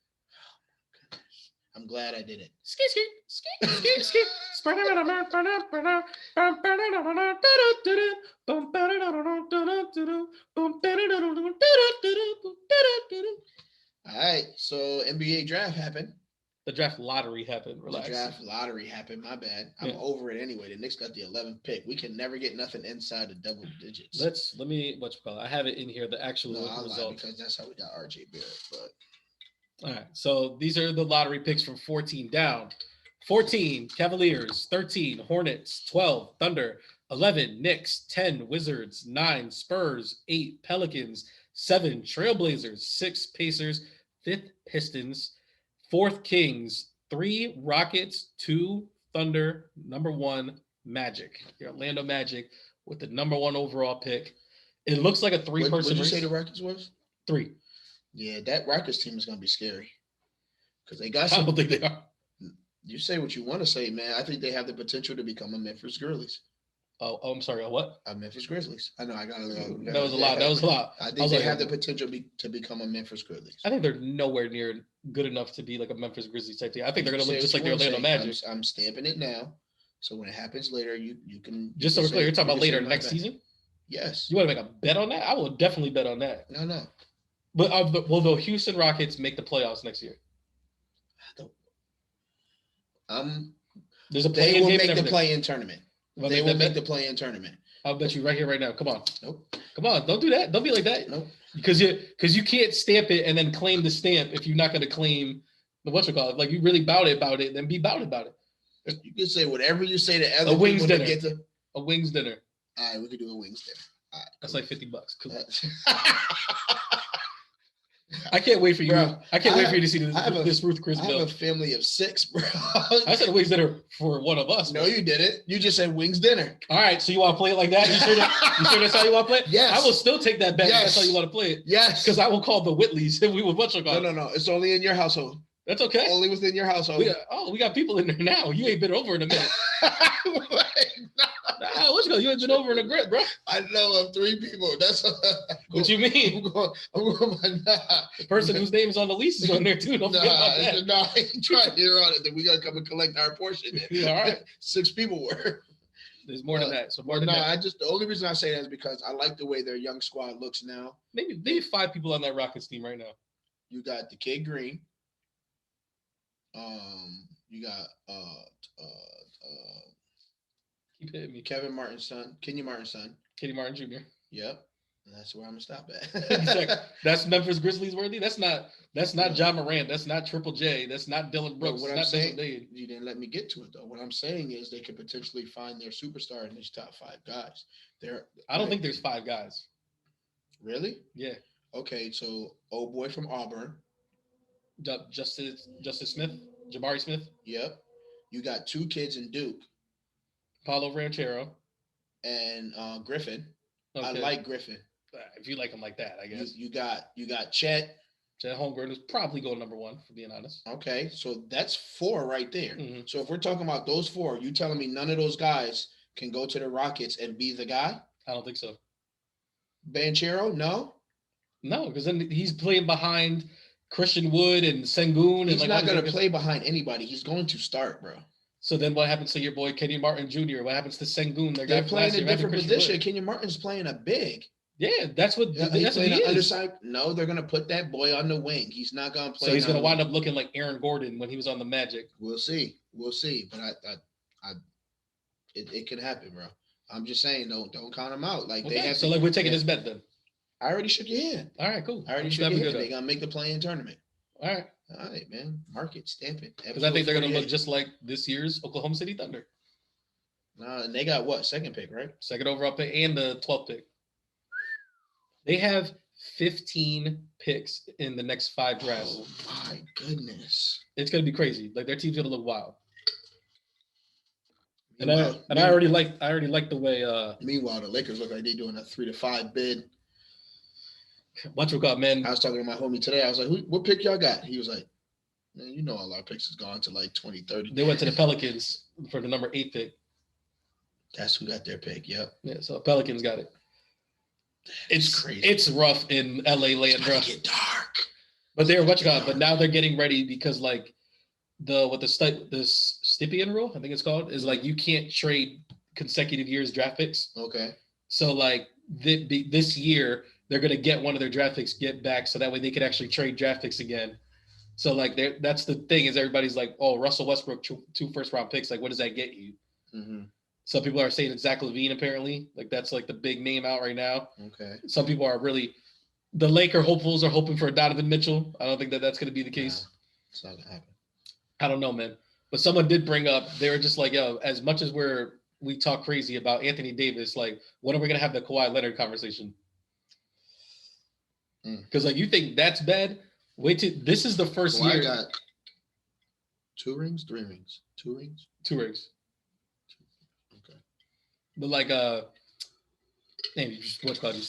I'm glad I did it. All right, so NBA draft happened. The draft lottery happened. Relax. The draft lottery happened. My bad. I'm over it anyway. The Knicks got the 11th pick. We can never get nothing inside the double digits. Let me I have it in here. The actual results, because that's how we got RJ Barrett. But all right, so these are the lottery picks from 14 down. 14 Cavaliers, 13 Hornets, 12 Thunder, 11 Knicks, 10 Wizards, 9 Spurs, 8 Pelicans, 7 Trailblazers, 6 Pacers, 5th Pistons, 4th Kings, 3 Rockets, 2 Thunder, number 1 Magic. The Orlando Magic with the number 1 overall pick. It looks like a 3-person race. What did you say the Rockets was? 3. Yeah, that Rockets team is going to be scary. Because they got some. I don't think they are. You say what you want to say, man. I think they have the potential to become a Memphis Grizzlies. Oh, I'm sorry. A what? A Memphis Grizzlies. I know. I got to go. That was a lot. That was a lot. I think they have the potential to become a Memphis Grizzlies. I think they're nowhere near good enough to be like a Memphis Grizzlies type team. I think they're going to look just like the Orlando Magic. I'm stamping it now. So when it happens later, you can. Just so we're clear, you're talking about later next season? Yes. You want to make a bet on that? I will definitely bet on that. No. But will the Houston Rockets make the playoffs next year? There's a play-in. They will make the play-in tournament. They will make the play-in tournament. I'll bet you right here, right now. Come on. Nope. Come on. Don't do that. Don't be like that. Nope. Because you can't stamp it and then claim the stamp if you're not going to claim the whatchamacallit. Like you really bout it, then be bout it. You can say whatever you say to other a wings people dinner. To get to. A wings dinner. All right, we could do a wings dinner. All right, that's like $50. Cool. I can't wait for you. Bro, I can't wait for you to see this Ruth Chris bill. I have a family of 6, bro. I said wings dinner for one of us. No, you didn't. You just said wings dinner. All right, so you want to play it like that? You sure that's how you want to play it? Yes. I will still take that bet. Yes. That's how you want to play it. Yes. Because I will call the Whitleys if we would call it. No. It's only in your household. That's okay. Only within your household. We got people in there now. You ain't been over in a minute. You ain't been over in a grip, bro. I know of 3 people. That's what you mean. The person whose name is on the lease is on there too. Don't forget about that. No, I ain't trying to hear on it. Then we gotta come and collect our portion. All right. 6 people were. There's more than that. So more than that. The only reason I say that is because I like the way their young squad looks now. Maybe 5 people on that Rockets team right now. You got the Kid Green. You got keep hitting me. Kevin Martin's son, Kenny Martin's son. Kenny Martin Jr. Yep. And that's where I'm gonna stop at. Like, that's Memphis Grizzlies worthy. That's not John Morant. That's not Triple J. That's not Dylan Brooks. What I'm saying, you didn't let me get to it though. What I'm saying is they could potentially find their superstar in these top 5 guys. I don't think there's 5 guys. Really? Yeah. Okay, so old boy from Auburn. Justice Smith, Jabari Smith. Yep. You got 2 kids in Duke. Paulo Ranchero. And Griffin. Okay. I like Griffin. If you like him like that, I guess. You got Chet. Chet Holmgren is probably going number 1, for being honest. Okay, so that's 4 right there. Mm-hmm. So if we're talking about those 4, you telling me none of those guys can go to the Rockets and be the guy? I don't think so. Banchero, no. No, because then he's playing behind Christian Wood and Sengun. He's and not going to play behind anybody. He's going to start, bro. So then what happens to your boy Kenyon Martin Jr.? What happens to Sengun? They're playing a different position. Kenyon Martin's playing a big. Yeah, that's what he's playing an underside. No, they're going to put that boy on the wing. He's not going to play. So he's going to wind up looking like Aaron Gordon when he was on the Magic. We'll see. But it can happen, bro. I'm just saying, don't count him out. Like, okay, they have. So like we're taking this bet then. I already shook your hand. All right, cool. I already shook your hand. They're gonna make the play-in tournament. All right, man. Mark it, stamp it. Because I think they're gonna look just like this year's Oklahoma City Thunder. And they got what? Second pick, right? Second overall pick and the 12th pick. They have 15 picks in the next 5 drafts. Oh my goodness! It's gonna be crazy. Like their team's gonna look wild. And I already like the way. Meanwhile, the Lakers look like they're doing a 3 to 5 bid. Watch what got, man. I was talking to my homie today. I was like, what pick y'all got? He was like, man, you know all our picks has gone to like 2030. They went to the Pelicans for the number 8 pick. That's who got their pick. Yep. Yeah, so Pelicans got it. It's crazy. It's rough in LA land, bro. Get dark. But but now they're getting ready because like the Stipien rule, I think it's called, is like you can't trade consecutive years draft picks. Okay. So like this year they're gonna get one of their draft picks get back, so that way they could actually trade draft picks again. So like that's the thing is everybody's like, oh, Russell Westbrook 2 first-round picks, like what does that get you? Mm-hmm. Some people are saying it's Zach LaVine apparently, like that's like the big name out right now. Okay. Some people are really, the Laker hopefuls are hoping for Donovan Mitchell. I don't think that's gonna be the case. No, it's not gonna happen. I don't know, man. But someone did bring up, they were just like, yo, as much as we talk crazy about Anthony Davis, like, when are we going to have the Kawhi Leonard conversation? Because, like, you think that's bad? Wait till, this is the first year. I got 2 rings, 3 rings, 2 rings? 2 rings. Okay. But, like, man, you just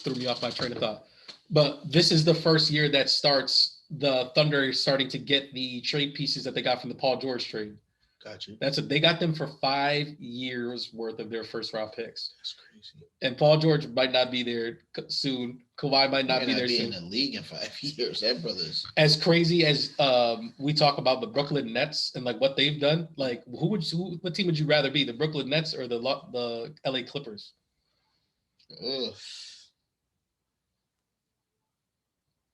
threw me off my train of thought. But this is the first year that starts the Thunder starting to get the trade pieces that they got from the Paul George trade. Gotcha. They got them for 5 years worth of their first round picks. That's crazy. And Paul George might not be there soon. Kawhi might not be there soon. In the league in 5 years. That brother's as crazy as we talk about the Brooklyn Nets and like what they've done. Like, what team would you rather be, the Brooklyn Nets or the LA Clippers? Ugh.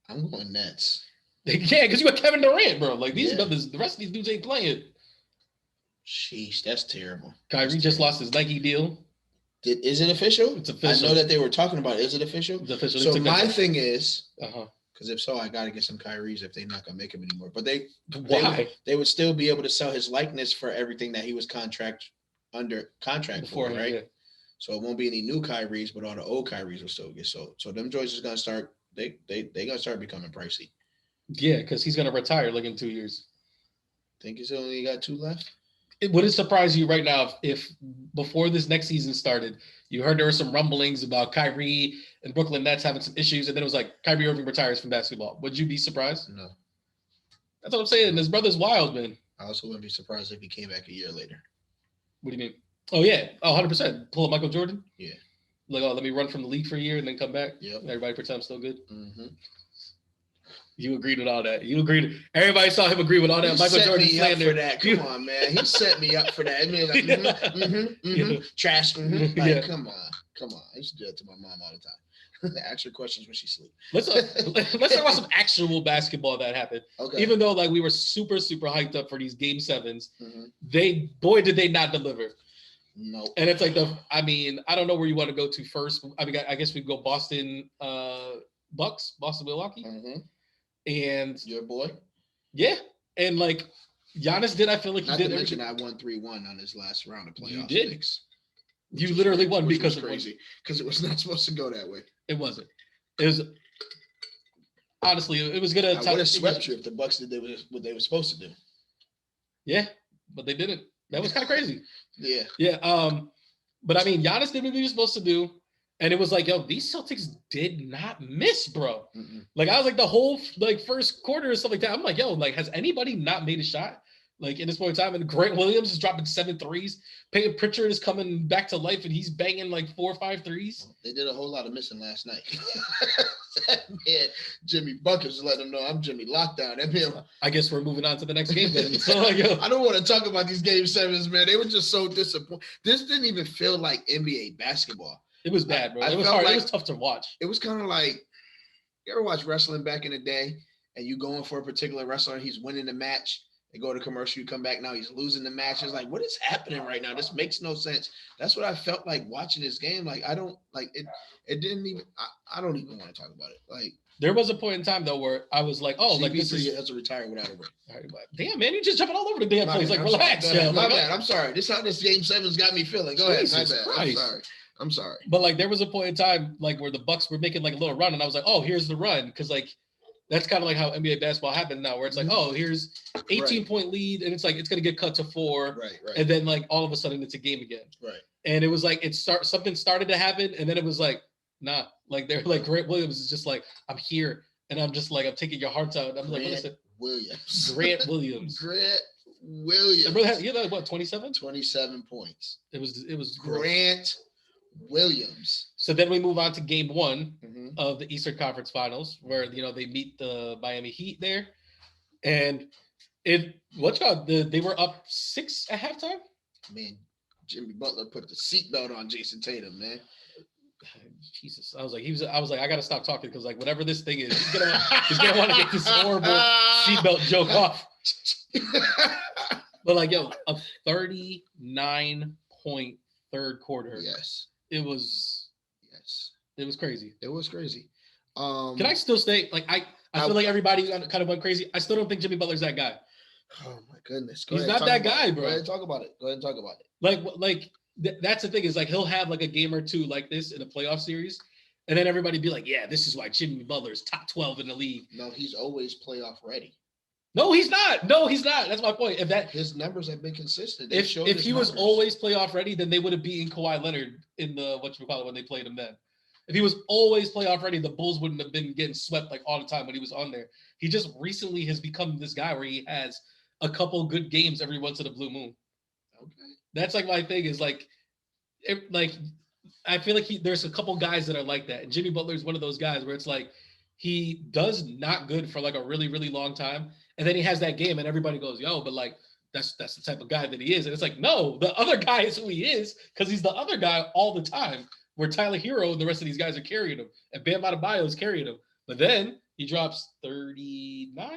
I'm going Nets. Yeah, because you got Kevin Durant, bro. Like these brothers, the rest of these dudes ain't playing. Sheesh, that's terrible. Kyrie just lost his Nike deal. Is it official? It's official. I know that they were talking about it. Is it official? It's official. So my thing is, because if so, I got to get some Kyries if they're not gonna make him anymore. But they would still be able to sell his likeness for everything that he was under contract before, right? Yeah. So it won't be any new Kyries, but all the old Kyries will still get sold. So them joints is gonna start. They gonna start becoming pricey. Yeah, because he's gonna retire like in 2 years. Think he's only got 2 left? Would it surprise you right now if before this next season started, you heard there were some rumblings about Kyrie and Brooklyn Nets having some issues, and then it was like Kyrie Irving retires from basketball? Would you be surprised? No. That's what I'm saying. His brother's wild, man. I also wouldn't be surprised if he came back a year later. What do you mean? Oh, yeah. Oh, 100%. Pull up Michael Jordan? Yeah. Like, oh, let me run from the league for a year and then come back? Yep. Everybody pretend I'm still good? Mm-hmm. You agreed with all that. Everybody saw him agree with all that. He Michael Jordan slander. For that. Come on, man. He set me up for that. I mean, like, trash. Like, come on. I used to do that to my mom all the time. Ask her questions when she sleeps. Let's talk about some actual basketball that happened. Okay. Even though like we were super, super hyped up for these game 7s, did they not deliver. No. Nope. And it's like I don't know where you want to go to first. I mean, I guess we go Boston Bucks, Boston Milwaukee. Mm-hmm. And your boy? Yeah. And like Giannis did, I feel like he did. Not to mention I won 3-1 on his last round of playoffs. You did. You literally won because was crazy. Because it was not supposed to go that way. It wasn't. It was honestly, it was gonna. I would have swept you if the Bucks did what they were supposed to do. Yeah, but they didn't. That was kind of crazy. Yeah. Yeah. But I mean, Giannis did what he was supposed to do. And it was like, yo, these Celtics did not miss, bro. Mm-mm. Like, I was like the whole like first quarter or stuff like that. I'm like, yo, like, has anybody not made a shot? Like in this point in time, and Grant Williams is dropping 7 threes. Peyton Pritchard is coming back to life, and he's banging like 4 or 5 threes. They did a whole lot of missing last night. That man, Jimmy Buckets, let him know I'm Jimmy Lockdown. That man, I guess we're moving on to the next game then. So like, I don't want to talk about these game 7s, man. They were just so disappointing. This didn't even feel like NBA basketball. It was bad, bro. I It was felt hard. like- It was tough to watch. It was kind of like, you ever watch wrestling back in the day, and you going for a particular wrestler, he's winning the match. They go to commercial, you come back, now he's losing the match. It's like, what is happening right now? This makes no sense. That's what I felt like watching this game. Like, I don't like it. It didn't even. I don't even want to talk about it. Like, There was a point in time though where I was like, oh, like this CP3 is has to retire without a ring. all right, but damn, man, you just jumping all over the damn My place. bad, Like, I'm sorry. relax, Go ahead. yo. My Like, bad. I'm sorry. This is how this game 7's got me feeling. Go ahead. My Jesus bad. Christ. I'm sorry. But like, there was a point in time like where the Bucks were making like a little run, and I was like, oh, here's the run, because like that's kind of like how NBA basketball happened now, where it's like, oh, here's 18-point lead, and it's like it's gonna get cut to 4, Right. and then like all of a sudden it's a game again. Right. And it was like something started to happen, and then it was like, nah, like they're like Grant Williams is just like, I'm here, and I'm just like, I'm taking your hearts out. I'm like, what is it? Williams. Grant Williams. Grant Williams. The brother had, you know, what, 27? 27 points. It was gross. Grant Williams. So then we move on to game 1 Mhm. of the Eastern Conference Finals, where you know they meet the Miami Heat there, and they were up 6 at halftime. Man, Jimmy Butler put the seatbelt on Jason Tatum, man. Jesus, I was like, I gotta stop talking because like whatever this thing is, he's gonna want to get this horrible seatbelt joke off. But like, yo, a 39-point third quarter. Yes. It was crazy. It was crazy. Can I still say like I feel like everybody kind of went crazy. I still don't think Jimmy Butler's that guy. Oh my goodness. He's not that guy, bro. Go ahead and talk about it. Like that's the thing is like he'll have like a game or two like this in a playoff series, and then everybody be like, yeah, this is why Jimmy Butler's top 12 in the league. No, he's always playoff ready. No, he's not. That's my point. His numbers have been consistent. If he was always playoff ready, then they would have beaten Kawhi Leonard in the when they played him then. If he was always playoff ready, the Bulls wouldn't have been getting swept like all the time when he was on there. He just recently has become this guy where he has a couple good games every once in a blue moon. Okay. That's like my thing is like, I feel like there's a couple guys that are like that, and Jimmy Butler is one of those guys where it's like he does not good for like a really really long time, and then he has that game, and everybody goes, yo, but like that's the type of guy that he is, and it's like no, the other guy is who he is because he's the other guy all the time. Where Tyler Hero and the rest of these guys are carrying him, and Bam Adebayo is carrying him, but then he drops 39.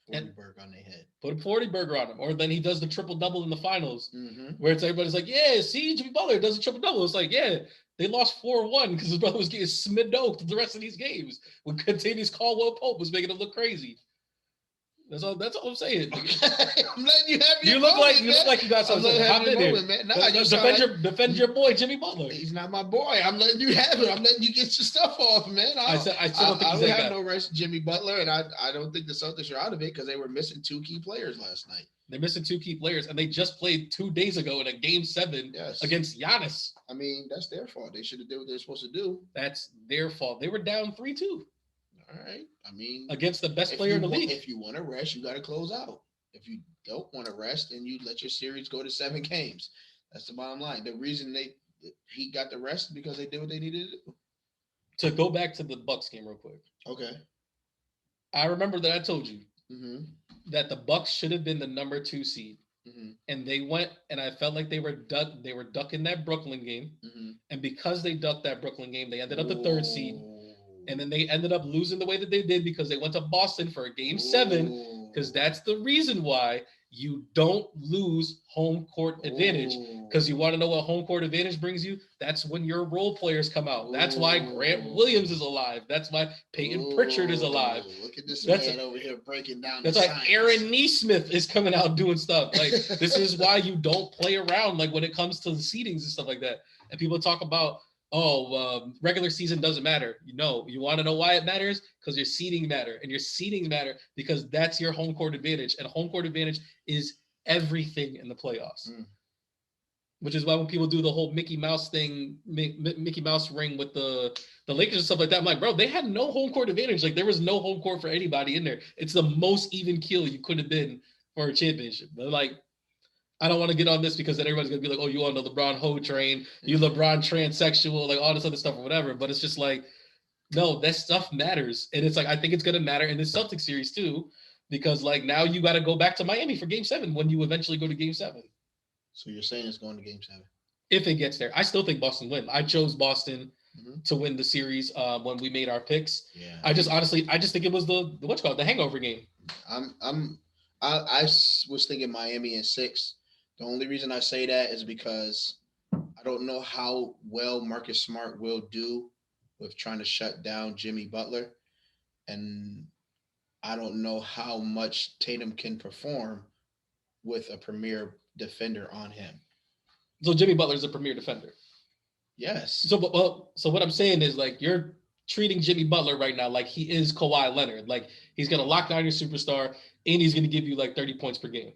40 burger on their head. Put a 40 burger on him, or then he does the triple double in the finals, Mm-hmm. where it's everybody's like, yeah, see, Jimmy Butler does a triple double. It's like, yeah, they lost 4-1 because his brother was getting smidoked the rest of these games when Contavious Caldwell Pope was making him look crazy. That's all I'm saying. I'm letting you have your You look moment, like you got something. Hop in there. man. Nah, Defend your boy Jimmy Butler. He's not my boy. I'm letting you have it. I'm letting you get your stuff off, man. I still don't think he's that guy. no rest Jimmy Butler, and I don't think the Celtics are out of it because they were missing 2 key players last night. They're missing 2 key players, and they just played 2 days ago in a game 7 against Giannis. I mean, that's their fault. They should have done what they're supposed to do. That's their fault. They were down 3-2. All right. I mean, against the best player in the league. If you want to rest, you got to close out. If you don't want to rest, then you let your series go to 7 games. That's the bottom line. The reason he got the rest because they did what they needed to do. To go back to the Bucks game real quick. Okay. I remember that I told you Mm-hmm. that the Bucks should have been the number 2 seed. Mm-hmm. And they went, and I felt like they were ducking that Brooklyn game. Mm-hmm. And because they ducked that Brooklyn game, they ended up the 3rd seed. And then they ended up losing the way that they did because they went to Boston for a game 7. Because that's the reason why you don't lose home court advantage. Because you want to know what home court advantage brings you? That's when your role players come out. That's why Grant Williams is alive. That's why Peyton Pritchard is alive. Look at this man over here breaking down. That's why Aaron Nesmith is coming out doing stuff. Like this is why you don't play around like when it comes to the seedings and stuff like that. And people talk about, regular season doesn't matter. You want to know why it matters? Because your seeding matter, and your seedings matter because that's your home court advantage, and home court advantage is everything in the playoffs. Which is why when people do the whole Mickey Mouse thing, Mickey Mouse ring with the Lakers and stuff like that, I'm like, bro, they had no home court advantage. Like there was no home court for anybody in there. It's the most even keel you could have been for a championship. But like, I don't want to get on this because then everybody's gonna be like, oh, you on the LeBron hoe train, you LeBron transsexual, like all this other stuff or whatever. But it's just like, no, that stuff matters. And it's like, I think it's gonna matter in the Celtics series too, because like now you gotta go back to Miami for game 7 when you eventually go to game 7. So you're saying it's going to game 7? If it gets there. I still think Boston win. I chose Boston to win the series when we made our picks. Yeah. I just think it was the hangover game. I was thinking Miami in 6. The only reason I say that is because I don't know how well Marcus Smart will do with trying to shut down Jimmy Butler. And I don't know how much Tatum can perform with a premier defender on him. So Jimmy Butler's a premier defender. Yes. So what I'm saying is like you're treating Jimmy Butler right now like he is Kawhi Leonard. Like he's gonna lock down your superstar and he's gonna give you like 30 points per game.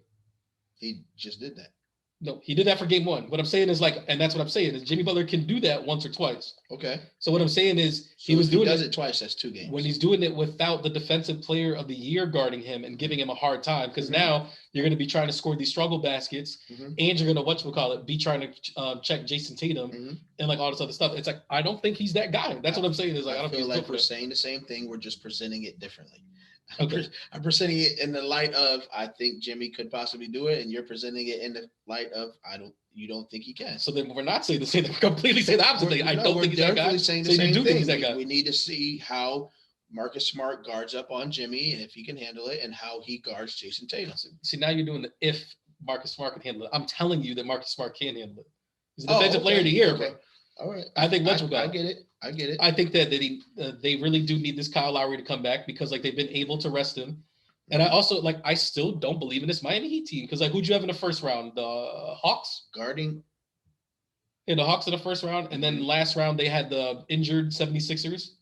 He just did that. No, he did that for game 1. What I'm saying is like, and that's what I'm saying is Jimmy Butler can do that once or twice. Okay. So what I'm saying is he does it twice. That's 2 games. When he's doing it without the defensive player of the year guarding him and giving him a hard time, because now you're going to be trying to score these struggle baskets, and you're going to be trying to check Jason Tatum and like all this other stuff. It's like I don't think he's that guy. That's what I'm saying. Is like I don't feel think like we're saying the same thing. We're just presenting it differently. Okay. I'm presenting it in the light of I think Jimmy could possibly do it, and you're presenting it in the light of you don't think he can. So then we're not saying the same thing. We're completely saying the opposite thing. I don't think he's that guy. Saying the same thing. We need to see how Marcus Smart guards up on Jimmy and if he can handle it, and how he guards Jason Tatum. See, now you're doing the if Marcus Smart can handle it. I'm telling you that Marcus Smart can handle it. He's the defensive player of the year, bro. All right. I think I get it. I think that they really do need this Kyle Lowry to come back because like they've been able to rest him. And I also I still don't believe in this Miami Heat team because like who'd you have in the first round? The Hawks guarding. Yeah, the Hawks in the first round, and then last round they had the injured 76ers.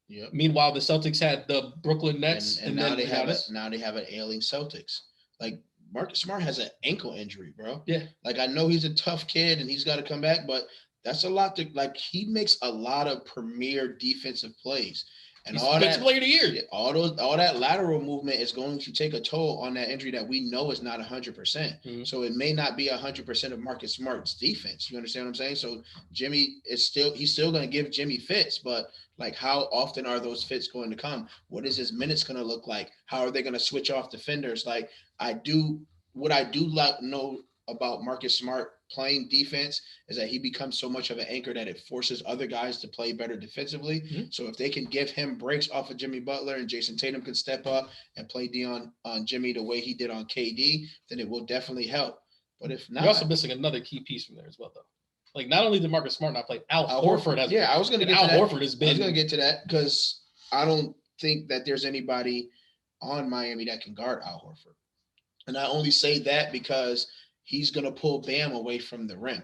Yeah. Meanwhile, the Celtics had the Brooklyn Nets, and now they have an ailing Celtics. Like Marcus Smart has an ankle injury, bro. Yeah. Like I know he's a tough kid and he's got to come back, but that's a lot to he makes a lot of premier defensive plays. And he's all that player of the year. All that lateral movement is going to take a toll on that injury that we know is not 100%. So it may not be 100% of Marcus Smart's defense. You understand what I'm saying? So Jimmy he's still going to give Jimmy fits, but like how often are those fits going to come? What is his minutes going to look like? How are they going to switch off defenders? Like what I do know about Marcus Smart playing defense is that he becomes so much of an anchor that it forces other guys to play better defensively. So if they can give him breaks off of Jimmy Butler and Jason Tatum can step up and play D on Jimmy the way he did on KD, then it will definitely help. But if not, you're also missing another key piece from there as well, though. Like not only did Marcus Smart not play, Al Horford has. Yeah, I was going to get to that. Horford has been. I was going to get to that because I don't think that there's anybody on Miami that can guard Al Horford, and I only say that because he's going to pull Bam away from the rim.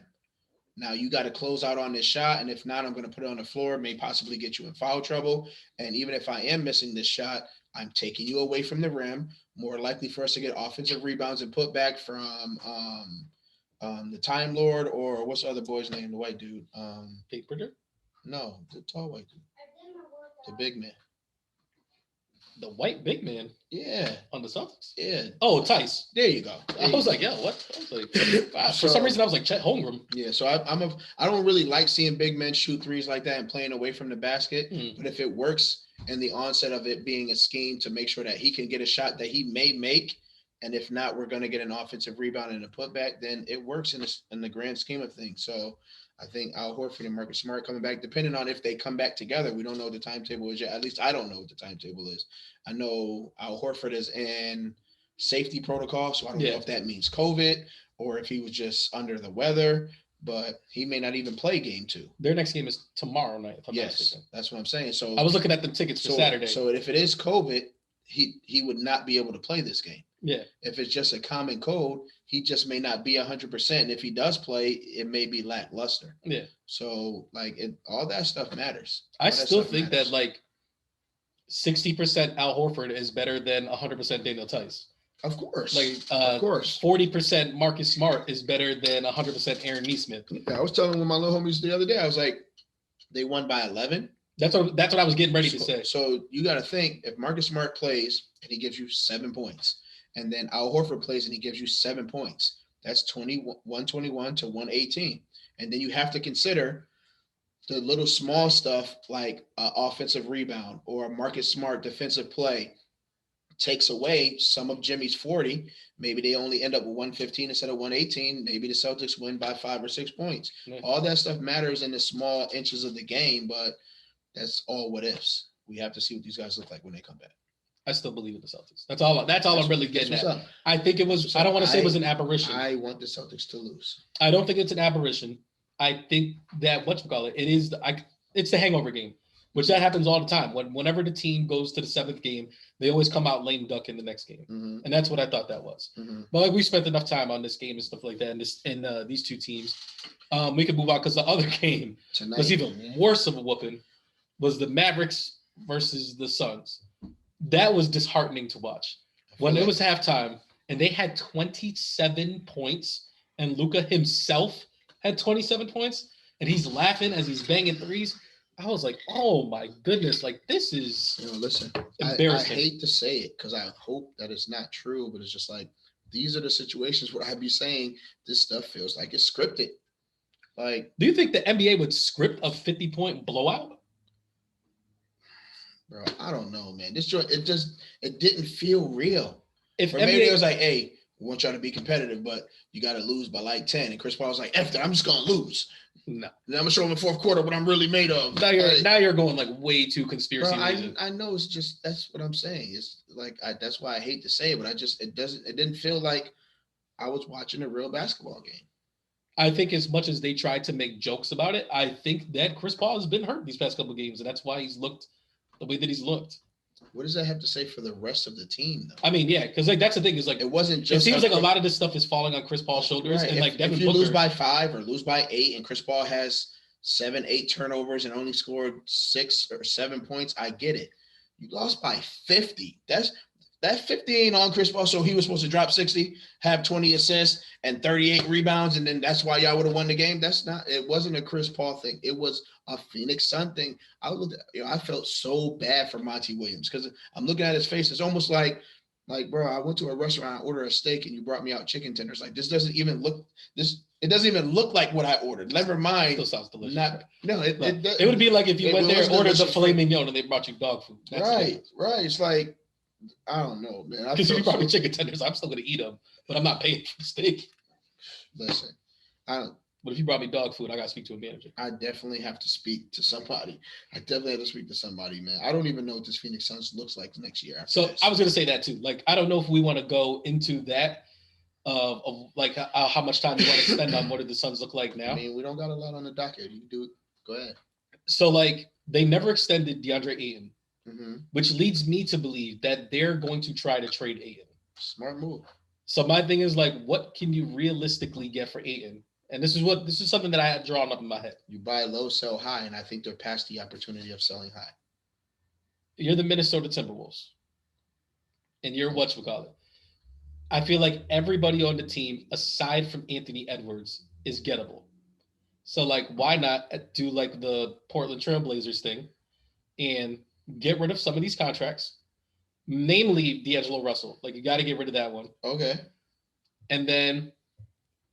Now you got to close out on this shot. And if not, I'm going to put it on the floor, may possibly get you in foul trouble. And even if I am missing this shot, I'm taking you away from the rim. More likely for us to get offensive rebounds and put back from the Time Lord, or what's the other boy's name? The white dude. Paper? No, the tall white dude. The big man. The white big man? Yeah. On the Celtics? Yeah. Oh, Tice. There you go. I was like, yeah, what? I was like, wow. For some reason, I was like, Chet Holmgren. Yeah, so I don't really like seeing big men shoot threes like that and playing away from the basket. But if it works in the onset of it being a scheme to make sure that he can get a shot that he may make, and if not, we're going to get an offensive rebound and a putback, then it works in the grand scheme of things. So I think Al Horford and Marcus Smart coming back, depending on if they come back together. We don't know what the timetable is yet. At least I don't know what the timetable is. I know Al Horford is in safety protocol, so I don't know if that means COVID or if he was just under the weather, but he may not even play game 2. Their next game is tomorrow night. If I'm not mistaken. That's what I'm saying. So I was looking at the tickets for Saturday. So if it is COVID, he would not be able to play this game. Yeah. If it's just a common cold, he just may not be 100%. And if he does play, it may be lackluster. Yeah. So all that stuff matters. I still think that 60% Al Horford is better than 100% Daniel Tice. Of course. Of course. 40% Marcus Smart is better than 100% Aaron Nesmith. Yeah, I was telling one of my little homies the other day, I was like, they won by 11. That's what I was getting ready to say. So you got to think, if Marcus Smart plays and he gives you 7 points, and then Al Horford plays and he gives you 7 points. That's 121 to 118. And then you have to consider the little small stuff like offensive rebound or Marcus Smart defensive play takes away some of Jimmy's 40. Maybe they only end up with 115 instead of 118. Maybe the Celtics win by 5 or 6 points. Yeah. All that stuff matters in the small inches of the game, but that's all what ifs. We have to see what these guys look like when they come back. I still believe in the Celtics. That's all I'm really getting at. I think it was, I don't want to say it was an aberration. I want the Celtics to lose. I don't think it's an aberration. I think that, it is, it's the hangover game, which that happens all the time. Whenever the team goes to the 7th game, they always come out lame duck in the next game. Mm-hmm. And that's what I thought that was. Mm-hmm. But like we spent enough time on this game and stuff like that, and these two teams. We can move on because the other game was even worse of a whooping, was the Mavericks versus the Suns. That was disheartening to watch. When it was halftime and they had 27 points and Luka himself had 27 points and he's laughing as he's banging threes, I was like, oh my goodness, like this is listen, embarrassing. I hate to say it because I hope that it's not true, but it's just like these are the situations where I'd be saying this stuff feels like it's scripted. Like, do you think the NBA would script a 50-point blowout? Bro, I don't know, man. This joint, it didn't feel real. If or maybe it was like, hey, we want y'all to be competitive, but you got to lose by like 10. And Chris Paul was like, F that, I'm just going to lose. No. Then I'm going to show him in the fourth quarter what I'm really made of. Now you're going like way too conspiracy. Bro, I know it's just, that's what I'm saying. It's like, that's why I hate to say it, but it didn't feel like I was watching a real basketball game. I think as much as they tried to make jokes about it, I think that Chris Paul has been hurt these past couple of games, and that's why he's looked the way that he's looked. What does that have to say for the rest of the team, though? I mean, yeah, because like that's the thing is like it wasn't just. It seems like a lot of this stuff is falling on Chris Paul's shoulders, right. And like if you lose by 5 or lose by 8, and Chris Paul has 7, 8 turnovers and only scored 6 or 7 points, I get it. You lost by 50. That 50 ain't on Chris Paul, so he was supposed to drop 60, have 20 assists and 38 rebounds, and then that's why y'all would have won the game. It wasn't a Chris Paul thing. It was a Phoenix Sun thing. I felt so bad for Monty Williams because I'm looking at his face. It's almost like, bro, I went to a restaurant, I ordered a steak, and you brought me out chicken tenders. Like, it doesn't even look like what I ordered. Never mind. Still sounds delicious. It would be like if you went there and ordered the filet mignon and they brought you dog food. Right. It's like, I don't know, man. Because if you brought me chicken tenders, I'm still going to eat them, but I'm not paying for the steak. Listen, But if you brought me dog food, I got to speak to a manager. I definitely have to speak to somebody. Man. I don't even know what this Phoenix Suns looks like next year. So I was going to say that too. Like, I don't know if we want to go into that of like how much time you want to spend on what do the Suns look like now. I mean, we don't got a lot on the docket. You can do it. Go ahead. So like they never extended DeAndre Ayton. Mm-hmm. Which leads me to believe that they're going to try to trade Ayton. Smart move. So my thing is like, what can you realistically get for Ayton? And this is something that I had drawn up in my head. You buy low, sell high, and I think they're past the opportunity of selling high. You're the Minnesota Timberwolves, and you're whatchamacallit. I feel like everybody on the team, aside from Anthony Edwards, is gettable. So like, why not do like the Portland Trailblazers thing and get rid of some of these contracts, namely D'Angelo Russell. Like, you got to get rid of that one. Okay. And then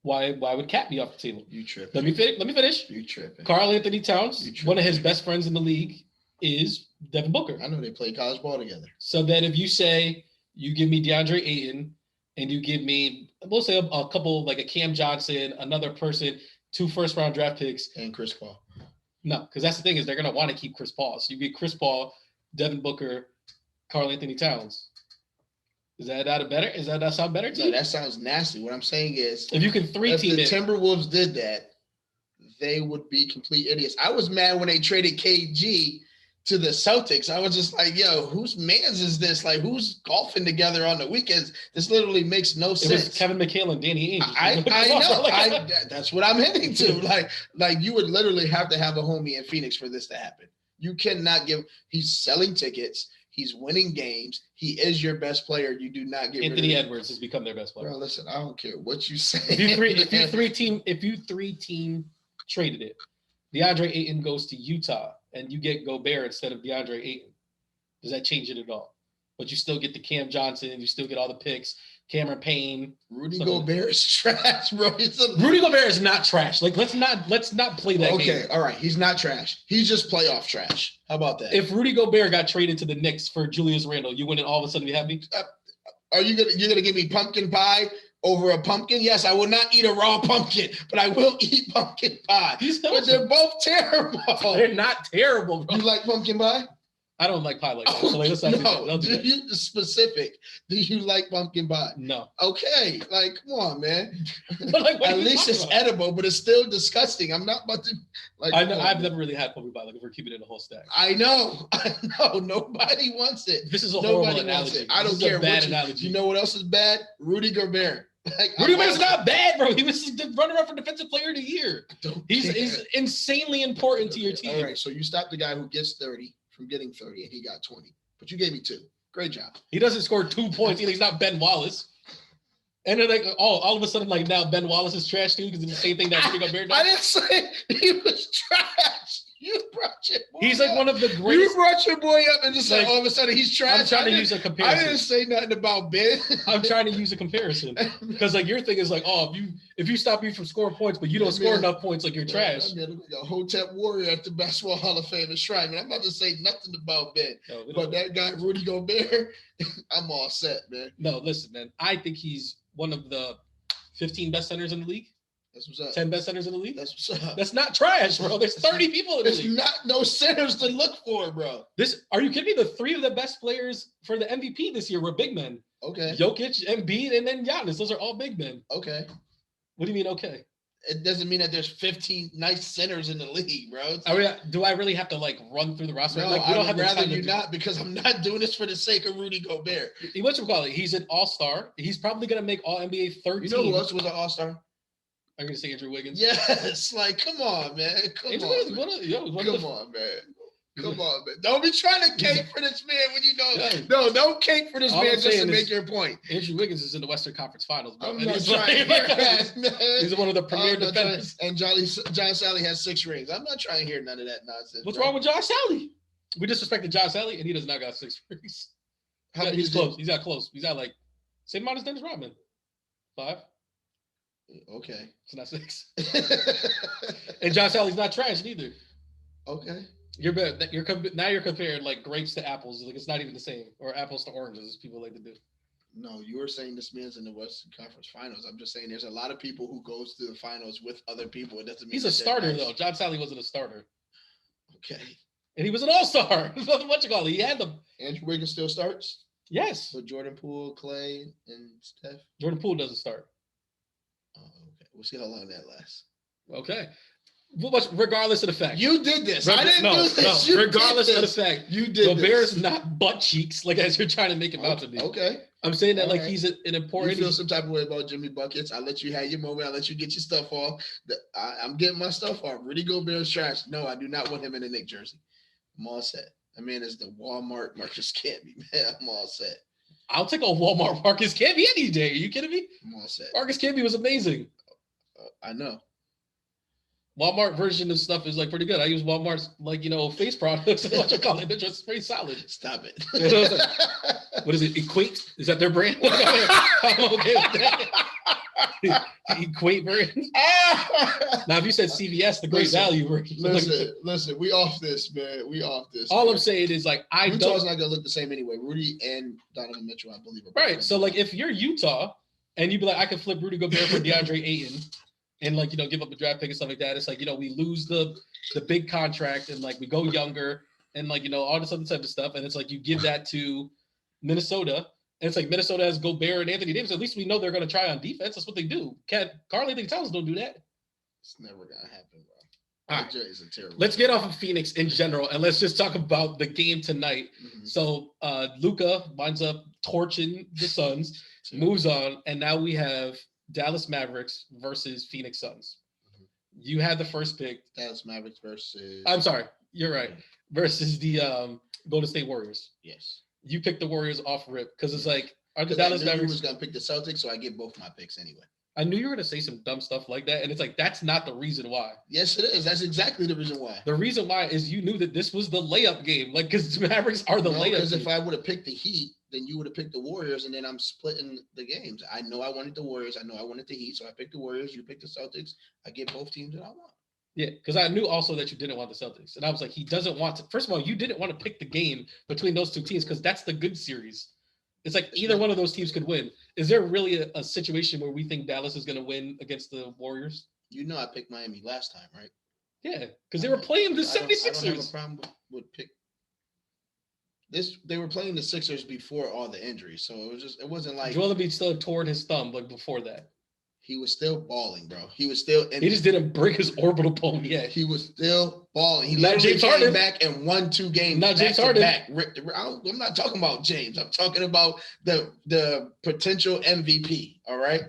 why would Katt be off the table? You tripping. Let me finish. You tripping. Karl Anthony Towns, one of his best friends in the league, is Devin Booker. I know they played college ball together. So then if you say you give me DeAndre Ayton and you give me, we'll say a couple, like a Cam Johnson, another person, 2 first-round draft picks. And Chris Paul. No, because that's the thing is they're going to want to keep Chris Paul. So you get Chris Paul, Devin Booker, Karl Anthony Towns. Does that not sound better to you? No, that sounds nasty. What I'm saying is, if you can 3-team it, the Timberwolves did that, they would be complete idiots. I was mad when they traded KG to the Celtics. I was just like, yo, whose mans is this? Like, who's golfing together on the weekends? This literally makes no sense. It was Kevin McHale and Danny Ainge. I know. That's what I'm heading to. Like you would literally have to have a homie in Phoenix for this to happen. You cannot he's selling tickets. He's winning games. He is your best player. You do not get Anthony Edwards has become their best player. Bro, listen, I don't care what you say. If you 3-team traded it, DeAndre Ayton goes to Utah and you get Gobert instead of DeAndre Ayton. Does that change it at all? But you still get the Cam Johnson, you still get all the picks, Cameron Payne. Rudy Gobert is trash, bro. Rudy Gobert is not trash. Like, let's not play that game. Okay, all right. He's not trash. He's just playoff trash. How about that? If Rudy Gobert got traded to the Knicks for Julius Randle, you wouldn't all of a sudden be happy? Are you're gonna give me pumpkin pie over a pumpkin? Yes, I will not eat a raw pumpkin, but I will eat pumpkin pie. But they're both terrible. They're not terrible, bro. You like pumpkin pie? I don't like pie like that. So let's not do that. You specific? Do you like pumpkin pie? No. Okay, like come on, man. Like, at least it's edible, but it's still disgusting. I'm not about to like. I know. I've never really had pumpkin pie. Like if we're keeping it a whole stack. I know. Nobody wants it. This is a horrible analogy. I don't care. Bad analogy. You know what else is bad? Rudy Gobert. Like, Rudy Gobert's not bad, bro. He was the runner-up for Defensive Player of the Year. He's insanely important to your team. All right, so you stopped the guy who gets 30 from getting 30, and he got 20. But you gave me 2. Great job. He doesn't score 2 points. He's not Ben Wallace. And then like, all of a sudden, like now Ben Wallace is trash too because it's the same thing that Rudy Gobert does. I didn't say he was trash. You brought your boy He's like up. one of the greatest. You brought your boy up and just like, all of a sudden he's trash. I'm trying to use a comparison. I didn't say nothing about Ben. I'm trying to use a comparison because like your thing is like, oh, if you stop me from scoring points, but you don't score enough points, like you're trash. I'm a Hotep Warrior at the Basketball Hall of Fame in Shrine. Man, I'm about to say nothing about Ben, but that guy Rudy Gobert, I'm all set, man. No, listen, man. I think he's one of the 15 best centers in the league. That's what's up. 10 best centers in the league. That's what's up. That's not trash, bro. There's 30 people in the league. There's not no centers to look for, bro. Are you kidding me? The 3 of the best players for the MVP this year were big men. Okay. Jokic, Embiid, and then Giannis. Those are all big men. Okay. What do you mean, okay? It doesn't mean that there's 15 nice centers in the league, bro. Do I really have to like run through the roster? No, like, I would rather you not, because I'm not doing this for the sake of Rudy Gobert. What you call it? He's an all-star. He's probably gonna make all NBA 13. You know who else was an all-star? I'm gonna say Andrew Wiggins. Yes, like come on, man. Come on, man. Come on, man. Don't be trying to cape for this man when you know. No, don't cape for this man just to make your point. Andrew Wiggins is in the Western Conference Finals, bro. I'm not trying to hear that, man. He's one of the premier defenders. And John Sally has 6 rings. I'm not trying to hear none of that nonsense. What's wrong with Josh Sally? We disrespected Josh Sally, and he does not got 6 rings. He's close. He's got close. He's got like same amount as Dennis Rodman. 5. Okay. It's not 6. And Josh Sally's not trash neither. Okay. Now you're comparing like grapes to apples. Like it's not even the same, or apples to oranges, as people like to do. No, you were saying this man's in the Western Conference Finals. I'm just saying there's a lot of people who goes to the finals with other people. It doesn't mean he's a starter though. John Sally wasn't a starter. Okay. And he was an all-star. What you call it? He had them. Andrew Wiggins still starts? Yes. So Jordan Poole, Clay, and Steph? Jordan Poole doesn't start. Oh, okay. We'll see how long that lasts. Okay. Regardless of the fact. You did this. I didn't do this. No. Regardless of the fact. You did this. Gobert's not butt cheeks, like as you're trying to make him out to be. Okay. I'm saying that he's an important. You feel some type of way about Jimmy Buckets. I'll let you have your moment. I'll let you get your stuff off. I'm getting my stuff off. Rudy Gobert's trash. No, I do not want him in a Knicks jersey. I'm all set. That man is the Walmart Marcus Camby, man. I'm all set. I'll take a Walmart Marcus Camby any day. Are you kidding me? I'm all set. Marcus Camby was amazing. I know. Walmart version of stuff is like pretty good. I use Walmart's face products. What you call it? They're just pretty solid. Stop it. What is it? Equate? Is that their brand? I'm okay with that. Equate brand. Now, if you said CVS, the Great Value brand. Listen. We off this, man. We off this. All I'm saying is Utah's not gonna look the same anyway. Rudy and Donovan Mitchell, I believe. Right. So if you're Utah and you be like, I could flip Rudy Gobert for DeAndre Ayton. And give up a draft pick and stuff like that. It's we lose the big contract and we go younger and all this other type of stuff. And it's you give that to Minnesota. And it's Minnesota has Gobert and Anthony Davis. At least we know they're going to try on defense. That's what they do. Karl-Anthony Towns don't do that. It's never going to happen, All bro. right. Let's get off of Phoenix in general and let's just talk about the game tonight. Mm-hmm. So Luka winds up torching the Suns, moves on, and now we have Dallas Mavericks versus Phoenix Suns. Mm-hmm. You had the first pick. Dallas Mavericks versus... I'm sorry. You're right. Versus the Golden State Warriors. Yes. You picked the Warriors off rip because it's are the Dallas Mavericks... I was going to pick the Celtics, so I get both my picks anyway. I knew you were going to say some dumb stuff like that, and it's that's not the reason why. Yes, it is. That's exactly the reason why. The reason why is you knew that this was the layup game, because the Mavericks are the layup Because game. if I would have picked the Heat, then you would have picked the Warriors, and then I'm splitting the games. I know I wanted the Warriors. I know I wanted the Heat, so I picked the Warriors. You picked the Celtics. I get both teams that I want. Yeah, because I knew also that you didn't want the Celtics. And I was like, he doesn't want to. First of all, you didn't want to pick the game between those two teams because that's the good series. It's like either one of those teams could win. Is there really a situation where we think Dallas is going to win against the Warriors? You know I picked Miami last time, right? Yeah, because they were playing the 76ers. I don't have a problem with pick. They were playing the Sixers before all the injuries, so it wasn't like Joel Embiid still tore his thumb like before that. He was still balling, bro. He was still. He just didn't break his orbital bone yet. He was still balling. He not literally James came Harden. back and won 2 games. Not James Harden. I'm not talking about James. I'm talking about the potential MVP. All right.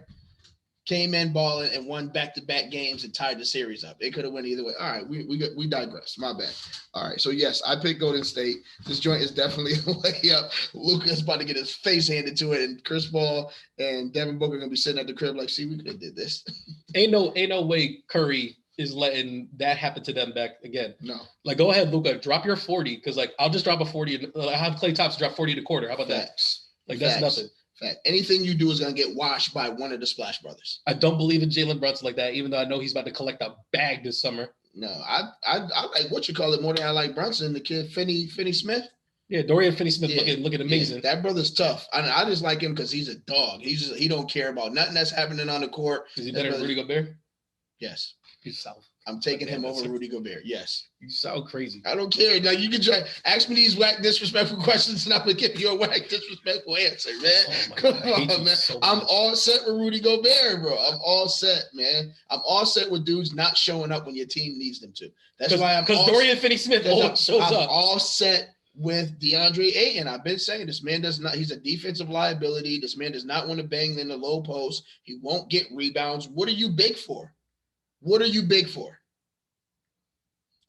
Came in balling and won back-to-back games and tied the series up. It could have went either way. All right, we digress. My bad. All right, so yes, I picked Golden State. This joint is definitely a layup. Luka's about to get his face handed to it, and Chris Paul and Devin Booker are gonna be sitting at the crib like, see, we could have did this. Ain't no way Curry is letting that happen to them back again. No. Like, go ahead, Luka, drop your 40, because like I'll just drop a 40 and I'll have Klay Thompson drop 40 in a quarter. How about Facts. that? Like that's Facts. nothing. Fact. Anything you do is going to get washed by one of the Splash Brothers. I don't believe in Jalen Brunson like that, even though I know he's about to collect a bag this summer. No, I like what you call it more than I like Brunson, the kid Finney Smith. Yeah, Dorian Finney-Smith looking amazing. Yeah, that brother's tough. I just like him because he's a dog. He don't care about nothing that's happening on the court. Is he better than Rudy Gobert? Yes. He's south. I'm taking him over Rudy Gobert. Yes. You sound crazy. I don't care. Now you can try ask me these whack disrespectful questions and I'm gonna give you a whack disrespectful answer, man. Come on, man. So I'm all set with Rudy Gobert, bro. I'm all set, man. I'm all set with dudes not showing up when your team needs them to. That's why I'm because Dorian Finney-Smith always shows up. I'm all set with DeAndre Ayton. I've been saying this man does not, he's a defensive liability. This man does not want to bang in the low post. He won't get rebounds. What are you big for? What are you big for?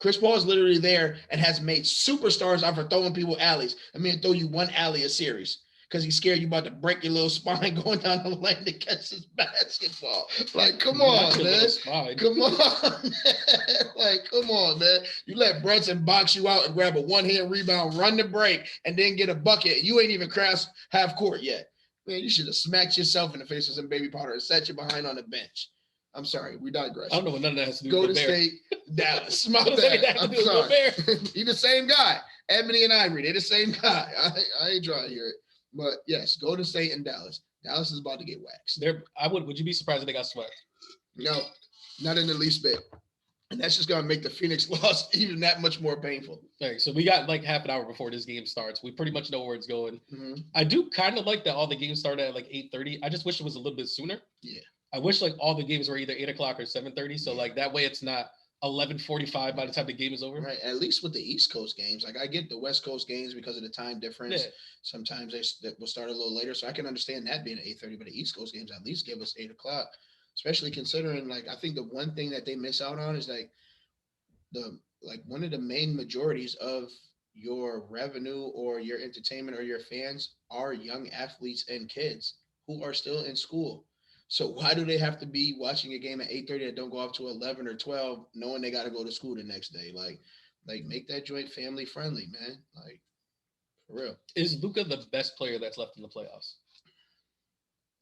Chris Paul is literally there and has made superstars out for throwing people alleys. I mean, throw you one alley a series because he's scared you about to break your little spine going down the lane to catch this basketball. Like, come on, man. Come on. Like, come on, man. You let Brunson box you out and grab a one-hand rebound, run the break, and then get a bucket. You ain't even crossed half court yet. Man, you should have smacked yourself in the face with some baby powder and sat you behind on the bench. I'm sorry, we digress. I don't know what none of that has to do with Golden State, Dallas. My bad. I'm sorry. He the same guy. Ebony and Ivory, they're the same guy. I ain't trying to hear it. But yes, Golden State and Dallas. Dallas is about to get waxed. Would you be surprised if they got swept? No, not in the least bit. And that's just gonna make the Phoenix loss even that much more painful. Okay, so we got like half an hour before this game starts. We pretty much know where it's going. Mm-hmm. I do kind of like that all the games started at like 8:30. I just wish it was a little bit sooner. Yeah. I wish like all the games were either 8 o'clock or 7:30. So like that way it's not 11:45 by the time the game is over. Right. At least with the East Coast games, like I get the West Coast games because of the time difference. Yeah. Sometimes they will start a little later, so I can understand that being at 8:30. But the East Coast games at least give us 8 o'clock, especially considering like I think the one thing that they miss out on is like one of the main majorities of your revenue or your entertainment or your fans are young athletes and kids who are still in school. So why do they have to be watching a game at 8:30 that don't go off to 11 or 12, knowing they got to go to school the next day? Like make that joint family friendly, man. Like for real. Is Luka the best player that's left in the playoffs?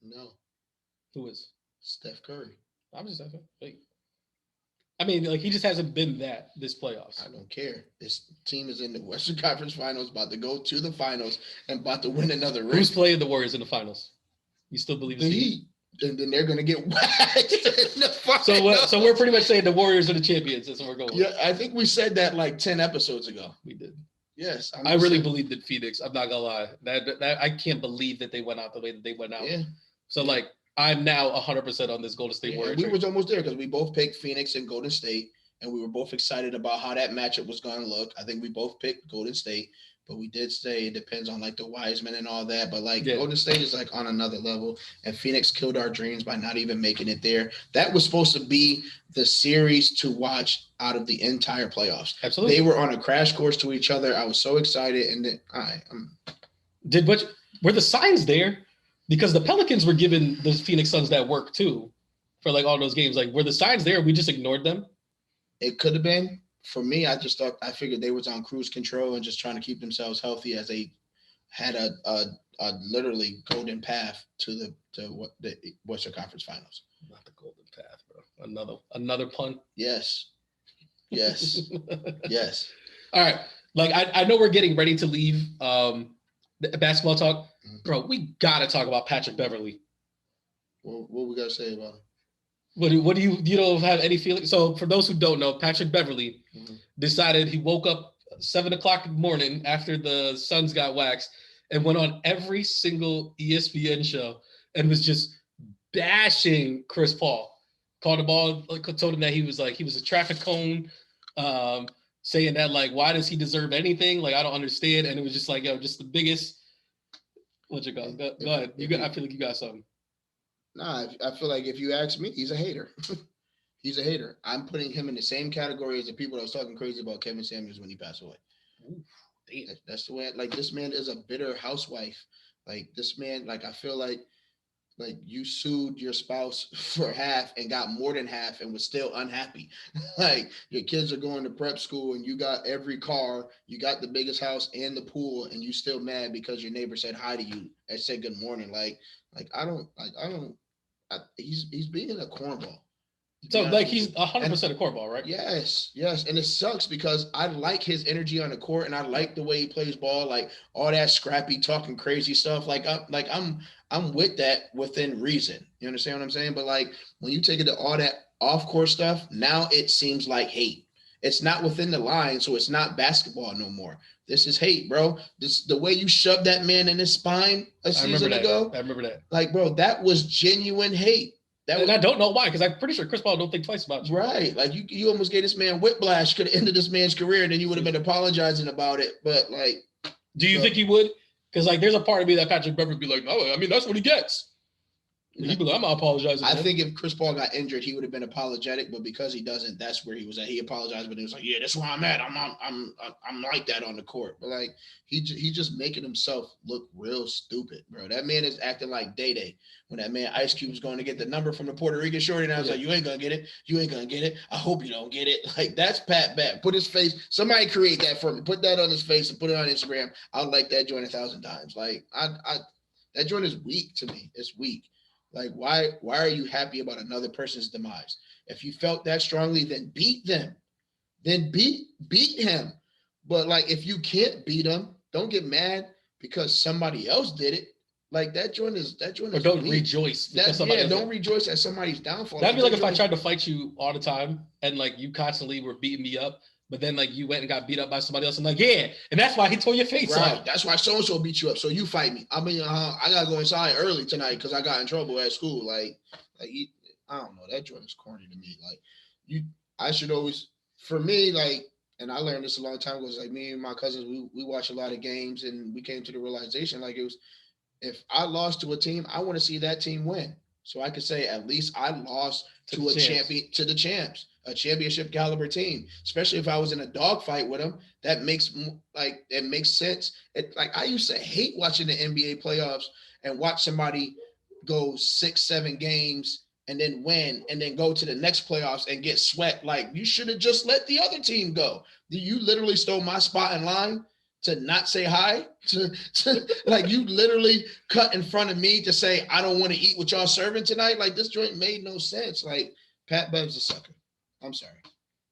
No. Who is? Steph Curry. I'm just asking. I mean, like he just hasn't been that this playoffs. I don't care. This team is in the Western Conference Finals, about to go to the finals and about to win another ring. Who's playing the Warriors in the finals? You still believe the Heat? And then they're going to get whacked in the finals. So we're pretty much saying the Warriors are the champions. That's what we're going with. Yeah, I think we said that like 10 episodes ago. We did. Yes. I really believed in Phoenix. I'm not going to lie. That I can't believe that they went out the way that they went out. Yeah. So, like, I'm now 100% on this Golden State Warriors. We was almost there because we both picked Phoenix and Golden State, and we were both excited about how that matchup was going to look. I think we both picked Golden State. But we did say it depends on like the Wiseman and all that. But like Golden State is like on another level, and Phoenix killed our dreams by not even making it there. That was supposed to be the series to watch out of the entire playoffs. Absolutely, they were on a crash course to each other. I was so excited, and then were the signs there? Because the Pelicans were giving the Phoenix Suns that work too for like all those games. Like, were the signs there? We just ignored them. It could have been. For me, I figured they was on cruise control and just trying to keep themselves healthy as they had a literally golden path to the Western Conference Finals. Not the golden path, bro. Another pun. Yes. Yes. All right. Like I know we're getting ready to leave the basketball talk. Bro, we gotta talk about Patrick Beverley. What we gotta say about him? What do you don't have any feeling? So for those who don't know, Patrick Beverley decided he woke up 7:00 in the morning after the Suns got waxed and went on every single ESPN show and was just bashing Chris Paul. Called the ball, told him that he was a traffic cone, saying that like, why does he deserve anything? Like, I don't understand. And it was just like, yo, just the biggest. What you got? Go ahead. I feel like you got something. Nah, I feel like if you ask me, he's a hater. He's a hater. I'm putting him in the same category as the people that was talking crazy about Kevin Samuels when he passed away. Ooh, damn. That's the way. Like, this man is a bitter housewife. Like, this man, like, I feel like you sued your spouse for half and got more than half and was still unhappy. Like, your kids are going to prep school and you got every car, you got the biggest house and the pool, and you still mad because your neighbor said hi to you and said good morning. He's being a cornball. So like he's 100% a cornball, right? Yes, and it sucks because I like his energy on the court and I like the way he plays ball, like all that scrappy talking crazy stuff. I'm with that within reason. You understand what I'm saying? But like when you take it to all that off court stuff, now it seems like hate. It's not within the line, so it's not basketball no more. This is hate, bro. This the way you shoved that man in his spine a season ago. I remember that. Like, bro, that was genuine hate. I don't know why, because I'm pretty sure Chris Paul don't think twice about you. Right. Like you almost gave this man whiplash, could have ended this man's career, and then you would have been apologizing about it. But like, do you think he would? Because like there's a part of me that Patrick Beverley would be like, no, I mean that's what he gets. He'd be like, I'm not apologizing. I think if Chris Paul got injured, he would have been apologetic, but because he doesn't, that's where he was at. He apologized, but he was like, yeah, that's where I'm at. I'm like that on the court. But like he just making himself look real stupid, bro. That man is acting like Day-Day when that man Ice Cube was going to get the number from the Puerto Rican shorty, and I was like, you ain't gonna get it. You ain't gonna get it. I hope you don't get it. Like that's Pat Bev. Put his face. Somebody create that for me. Put that on his face and put it on Instagram. I'll like that joint 1,000 times. Like that joint is weak to me. It's weak. Like, why are you happy about another person's demise? If you felt that strongly, then beat them. Then beat him. But like, if you can't beat him, don't get mad because somebody else did it. Like that joint is. Or don't rejoice. Don't rejoice at somebody's downfall. That'd be like if I tried to fight you all the time and like you constantly were beating me up. But then, like, you went and got beat up by somebody else. I'm like, yeah. And that's why he tore your face off. That's why so-and-so beat you up. So you fight me. I mean, I got to go inside early tonight because I got in trouble at school. I don't know. That joint is corny to me. Like, I should always, for me, like, and I learned this a long time ago. It's like me and my cousins, we watch a lot of games and we came to the realization, like, it was, if I lost to a team, I want to see that team win. So I could say, at least I lost to the champs. A championship caliber team, especially if I was in a dogfight with them, that makes sense. I used to hate watching the NBA playoffs and watch somebody go 6-7 games and then win and then go to the next playoffs and get swept. Like, you should have just let the other team go. You literally stole my spot in line to not say hi to like you literally cut in front of me to say, I don't want to eat what y'all serving tonight. Like, this joint made no sense. Like, Pat Bev's a sucker. I'm sorry.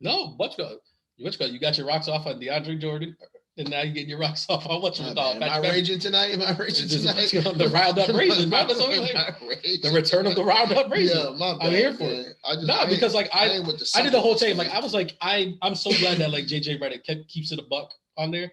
No, you got your rocks off on DeAndre Jordan, and now you're getting your rocks off on Am I raging tonight? The Roundup Raisin. The return of the Roundup Raisin. Yeah, my bad, I'm here for it. I did the whole thing. Like, I was like, I'm so glad that like JJ Redick keeps it a buck on there.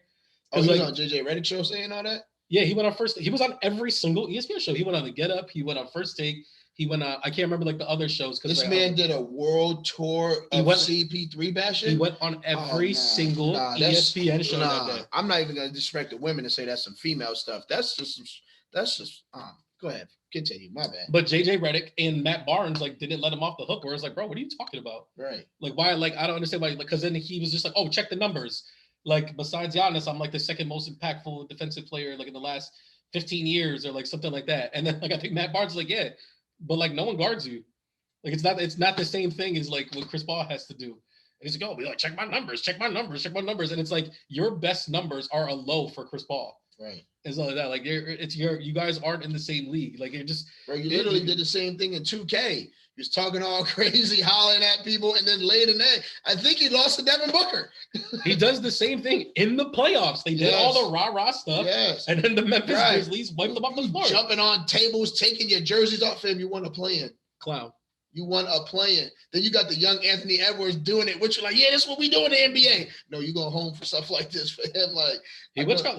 Oh, he was on JJ Redick show saying all that? Yeah, he went on first. He was on every single ESPN show. He went on the Get Up. He went on First Take. He went on, I can't remember like the other shows. This man did a world tour of CP3 bashing. He went on every single ESPN show that day. I'm not even going to disrespect the women and say that's some female stuff. That's just, go ahead. Continue. My bad. But JJ Redick and Matt Barnes like didn't let him off the hook where it's like, bro, what are you talking about? Right. Like, why? Like, I don't understand why. Like, because then he was just like, oh, check the numbers. Like, besides Giannis, I'm like the second most impactful defensive player like in the last 15 years or like something like that. And then like I think Matt Barnes is like, yeah. But like no one guards you. Like it's not the same thing as like what Chris Paul has to do. And he's like, oh, be like, check my numbers. And it's like your best numbers are a low for Chris Paul. Right. It's all that. Like you guys aren't in the same league. Like you're just. Bro, you literally did the same thing in 2K. He was talking all crazy, hollering at people, and then late in that, I think he lost to Devin Booker. He does the same thing in the playoffs. They did all the rah-rah stuff. Yes. And then the Memphis Grizzlies wiped them off the floor. Jumping on tables, taking your jerseys off him. You want to play in. Clown. You want a play-in. Then you got the young Anthony Edwards doing it, which you're like, yeah, this is what we do in the NBA. No, you go home for stuff like this for him. Like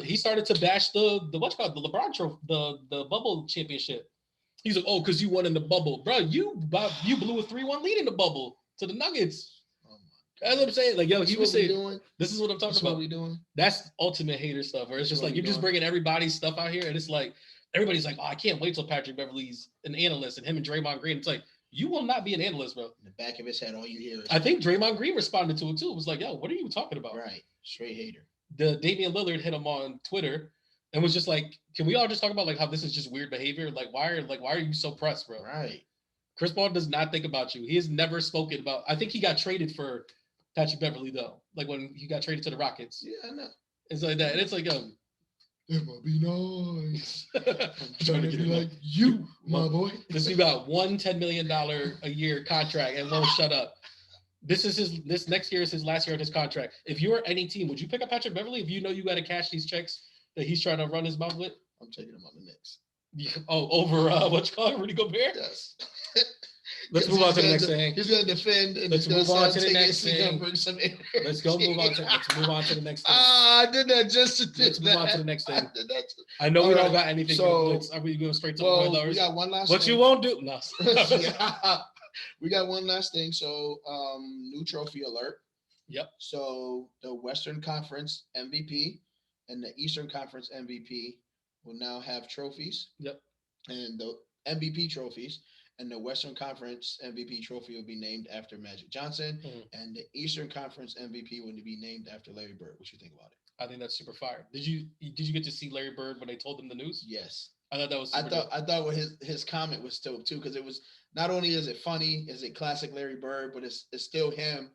he started to bash the LeBron trophy, the bubble championship. He's like, oh, because you won in the bubble, bro. You blew a 3-1 lead in the bubble to the Nuggets. Oh that's what I'm saying. Like, yo, he was saying, this is what I'm talking about. What we doing? That's ultimate hater stuff. Where it's just like you're just bringing everybody's stuff out here, and it's like everybody's like, oh, I can't wait till Patrick Beverley's an analyst, and him and Draymond Green. It's like. You will not be an analyst, bro. In the back of his head, all you hear is... I think Draymond Green responded to it, too. It was like, yo, what are you talking about? Right. Straight hater. The Damian Lillard hit him on Twitter and was just like, can we all just talk about like how this is just weird behavior? Like, why are you so pressed, bro? Right. Chris Paul does not think about you. He has never spoken about... I think he got traded for Patrick Beverley, though. Like, when he got traded to the Rockets. Yeah, I know. It's like that. And it's like, it might be nice. I'm trying to be like you, my boy. This you got $10 million a year contract and won't shut up. This next year is his last year of his contract. If you were any team, would you pick up Patrick Beverley if you know you got to cash these checks that he's trying to run his mouth with? I'm taking him on the Knicks. Oh, over what's called Rudy Gobert? Yes. Let's move on to the next thing. He's going to defend. And let's move on to the next thing. Let's move on to the next thing. I did that just to do Let's move on to the next thing. I know we don't got anything. So, are we going straight to the spoilers? We got one last what thing. You won't do? No. We got one last thing. So, new trophy alert. Yep. So, the Western Conference MVP and the Eastern Conference MVP will now have trophies. Yep. And the MVP trophies. And the Western Conference MVP trophy will be named after Magic Johnson, and the Eastern Conference MVP will be named after Larry Bird. What you think about it? I think that's super fire. Did you get to see Larry Bird when they told him the news? Yes. I thought that was. I thought what his comment was dope too, because it was not only is it funny, is it classic Larry Bird, but it's still him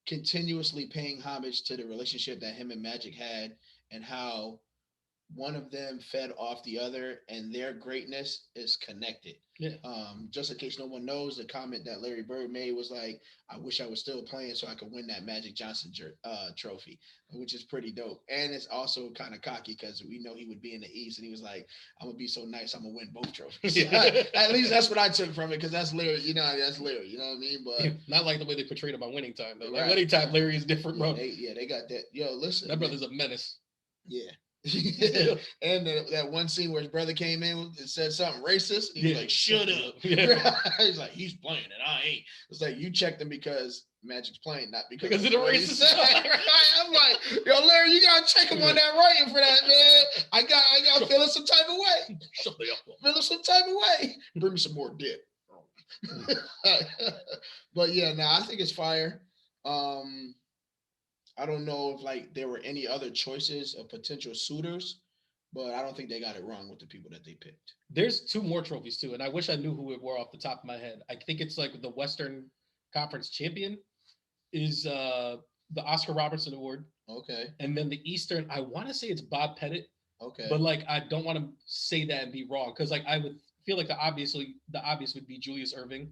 continuously paying homage to the relationship that him and Magic had, and how one of them fed off the other, and their greatness is connected. Yeah. Just in case no one knows, the comment that Larry Bird made was like, "I wish I was still playing so I could win that Magic Johnson trophy," which is pretty dope. And it's also kind of cocky because we know he would be in the East, and he was like, "I'm gonna be so nice, I'm gonna win both trophies." At least that's what I took from it, because that's Larry. You know, that's Larry. You know what I mean? But not like the way they portrayed him on Winning Time. Though. Like Winning Time, Larry is different, bro. They got that. Yo, listen, that brother's a menace. Yeah. Yeah. And that one scene where his brother came in and said something racist, and he was like, "Shut up." Yeah. He's like, "He's playing and I ain't." It's like, you checked him because Magic's playing, not because of the racist. I'm like, yo, Larry, you gotta check him on that writing for that, man. I got feeling some type of way. Feeling some type of way. Bring me some more dip. But yeah, I think it's fire. I don't know if like there were any other choices of potential suitors, but I don't think they got it wrong with the people that they picked. There's 2 more trophies too, and I wish I knew who it were off the top of my head. I think it's like the Western Conference champion is the Oscar Robertson Award. Okay. And then the Eastern, I want to say it's Bob Pettit. Okay. But like I don't want to say that and be wrong, because like I would feel like the obvious would be Julius Erving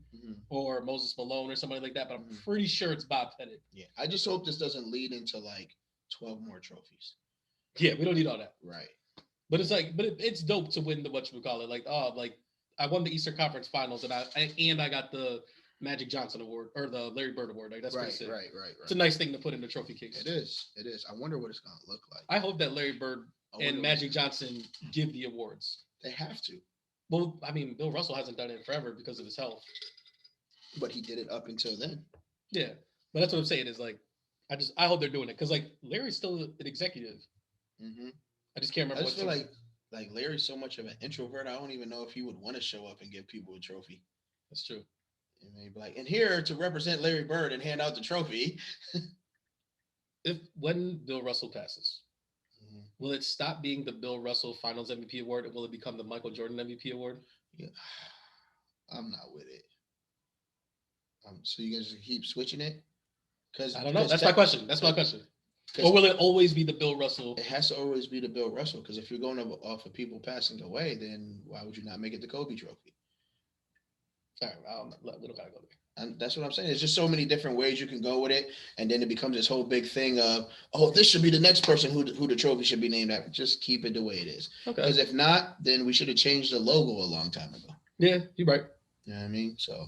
or Moses Malone or somebody like that, but I'm pretty sure it's Bob Pettit. Yeah, I just hope this doesn't lead into like 12 more trophies. Yeah, we don't need all that. Right. But it's like, it's dope to win the whatchamacallit. Like, like I won the Eastern Conference Finals, and I got the Magic Johnson Award or the Larry Bird Award. Like that's right. It's a nice thing to put in the trophy case. It is. I wonder what it's gonna look like. I hope that Larry Bird and Magic Johnson give the awards. They have to. Well, I mean, Bill Russell hasn't done it forever because of his health. But he did it up until then. Yeah. But that's what I'm saying is like, I hope they're doing it because like Larry's still an executive. Mm-hmm. I just can't remember. I just feel like Larry's so much of an introvert. I don't even know if he would want to show up and give people a trophy. That's true. And he'd be like, and here to represent Larry Bird and hand out the trophy. When Bill Russell passes, will it stop being the Bill Russell Finals MVP award, and will it become the Michael Jordan MVP award? Yeah, I'm not with it. So you guys keep switching it? Because I don't know. That's my question. Or will it always be the Bill Russell? It has to always be the Bill Russell, because if you're going off of people passing away, then why would you not make it the Kobe Trophy? All right, we don't gotta go there. And that's what I'm saying. There's just so many different ways you can go with it, and then it becomes this whole big thing of, oh, this should be the next person who the trophy should be named after. Just keep it the way it is. Okay. Because if not, then we should have changed the logo a long time ago. Yeah, you're right. You know what I mean? So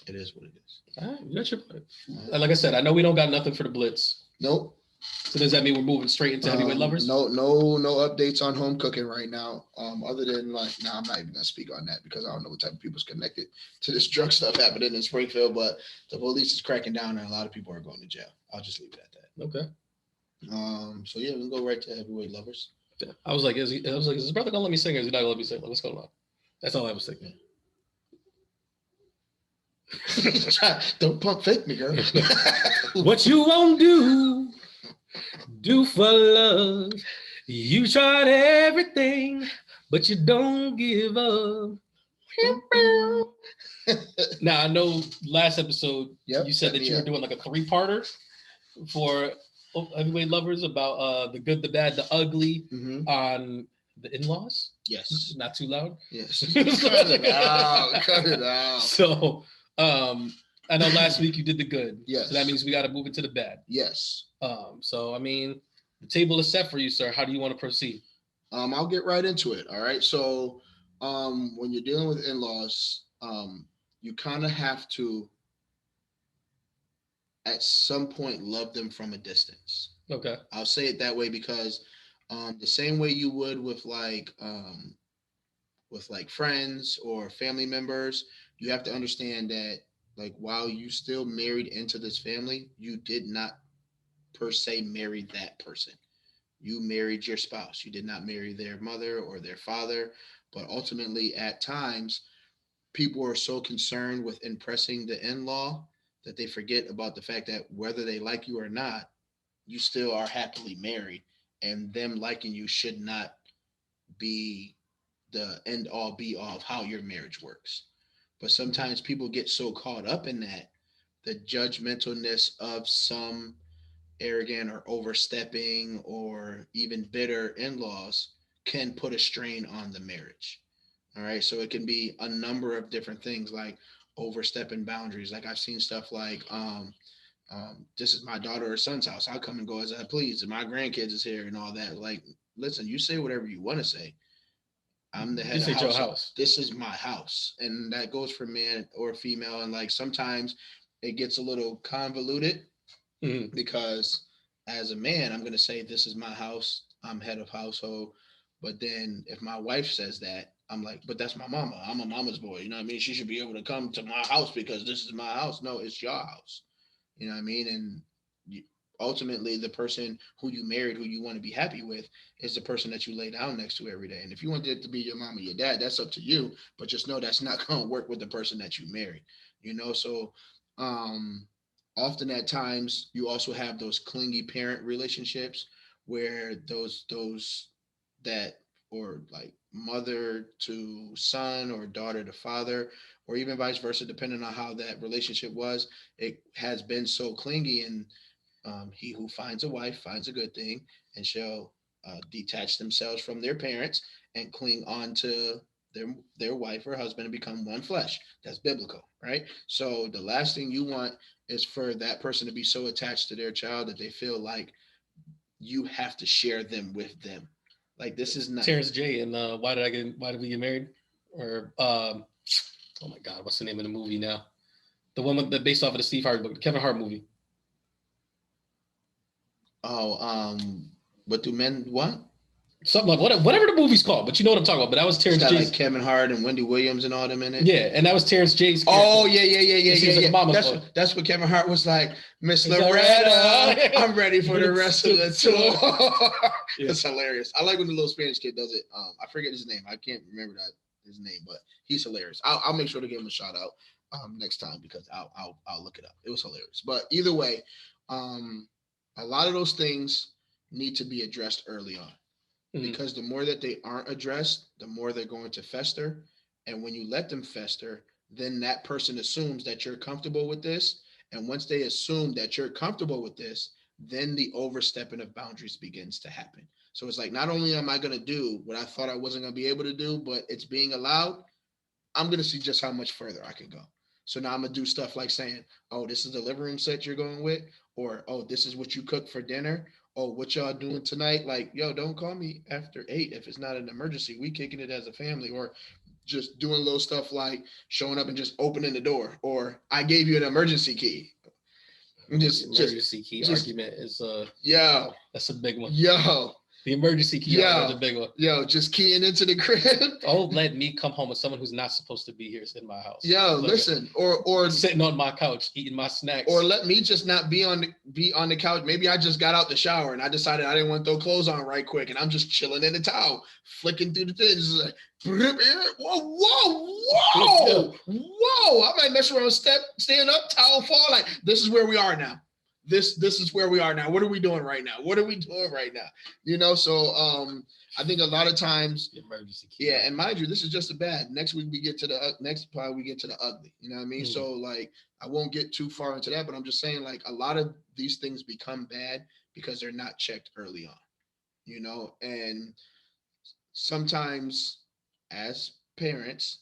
it is what it is. All right, you got your point. Like I said, I know we don't got nothing for the Blitz. Nope. So does that mean we're moving straight into Heavyweight Lovers? No updates on home cooking right now. Other than I'm not even gonna speak on that because I don't know what type of people's connected to this drug stuff happening in Springfield. But the police is cracking down and a lot of people are going to jail. I'll just leave it at that. Okay. So yeah, we can go right to Heavyweight Lovers. Yeah. I was like, is his brother gonna let me sing, or is he not gonna let me sing? Like, what's going on? That's all I was thinking. Don't pump fake me, girl. What you won't do for love. You tried everything, but you don't give up. Now, I know last episode you said that you were doing like a 3-parter for Heavyweight Lovers about the good, the bad, the ugly on the in-laws. Yes. Not too loud. Yes. Cut it out. So, I know last week you did the good. Yes. So that means we got to move into the bad. Yes. So I mean, the table is set for you, sir. How do you want to proceed? I'll get right into it. All right. So, when you're dealing with in-laws, you kind of have to, at some point, love them from a distance. Okay. I'll say it that way because, the same way you would with like friends or family members, you have to understand that, like, while you still married into this family, you did not per se marry that person. You married your spouse. You did not marry their mother or their father. But ultimately, at times, people are so concerned with impressing the in-law that they forget about the fact that whether they like you or not, you still are happily married, and them liking you should not be the end all be all of how your marriage works. But sometimes people get so caught up in that, the judgmentalness of some arrogant or overstepping or even bitter in-laws can put a strain on the marriage. All right. So it can be a number of different things, like overstepping boundaries. Like I've seen stuff like, this is my daughter or son's house. I'll come and go as I please. And my grandkids is here and all that. Like, listen, you say whatever you want to say. I'm the head of your house. This is my house. And that goes for man or female. And like sometimes it gets a little convoluted because as a man, I'm going to say, this is my house. I'm head of household. But then if my wife says that, I'm like, but that's my mama. I'm a mama's boy. You know what I mean? She should be able to come to my house because this is my house. No, it's your house. You know what I mean? And ultimately, the person who you married, who you want to be happy with, is the person that you lay down next to every day. And if you want it to be your mom or your dad, that's up to you. But just know that's not going to work with the person that you married. You know, so often at times you also have those clingy parent relationships where those that, or like mother to son or daughter to father, or even vice versa, depending on how that relationship was, it has been so clingy. And he who finds a wife finds a good thing, and shall detach themselves from their parents and cling on to their wife or husband and become one flesh. That's biblical, right? So the last thing you want is for that person to be so attached to their child that they feel like you have to share them with them. Like, this is not Terrence J. and why did we get married? Or oh my God, what's the name of the movie now? The one based off of the Steve Harvey book, the Kevin Hart movie. What do men want? Something like whatever the movie's called, but you know what I'm talking about. But that was Terrence J. Like Kevin Hart and Wendy Williams and all them in it. Yeah, and that was Terrence J's character. Oh yeah. That's what Kevin Hart was like, Miss Loretta, I'm ready for the rest of the tour. It's hilarious. I like when the little Spanish kid does it. I forget his name. I can't remember his name, but he's hilarious. I'll make sure to give him a shout out next time because I'll look it up. It was hilarious. But either way, a lot of those things need to be addressed early on. Because the more that they aren't addressed, the more they're going to fester. And when you let them fester, then that person assumes that you're comfortable with this. And once they assume that you're comfortable with this, then the overstepping of boundaries begins to happen. So it's like, not only am I going to do what I thought I wasn't going to be able to do, but it's being allowed, I'm going to see just how much further I can go. So now I'm going to do stuff like saying, oh, this is the living room set you're going with, or, oh, this is what you cook for dinner. Oh, what y'all doing tonight? Like, yo, don't call me after 8 if it's not an emergency. We kicking it as a family, or just doing little stuff like showing up and just opening the door, or I gave you an emergency key. Just emergency key argument is yo, that's a big one. Yo, the emergency key is a big one. Yo, just keying into the crib. Don't let me come home with someone who's not supposed to be here in my house. Yo, listen, or sitting on my couch eating my snacks. Or let me just not be on the couch. Maybe I just got out the shower and I decided I didn't want to throw clothes on right quick, and I'm just chilling in the towel, flicking through the things. Like, whoa. I might mess around, stand up, towel fall. Like, this is where we are now. This is where we are now. What are we doing right now? You know, so I think a lot of times, emergency key. Yeah, and mind you, this is just the bad. Next week we get to the next part, we get to the ugly. You know what I mean? Mm-hmm. So like, I won't get too far into that, but I'm just saying, like, a lot of these things become bad because they're not checked early on. You know, and sometimes as parents,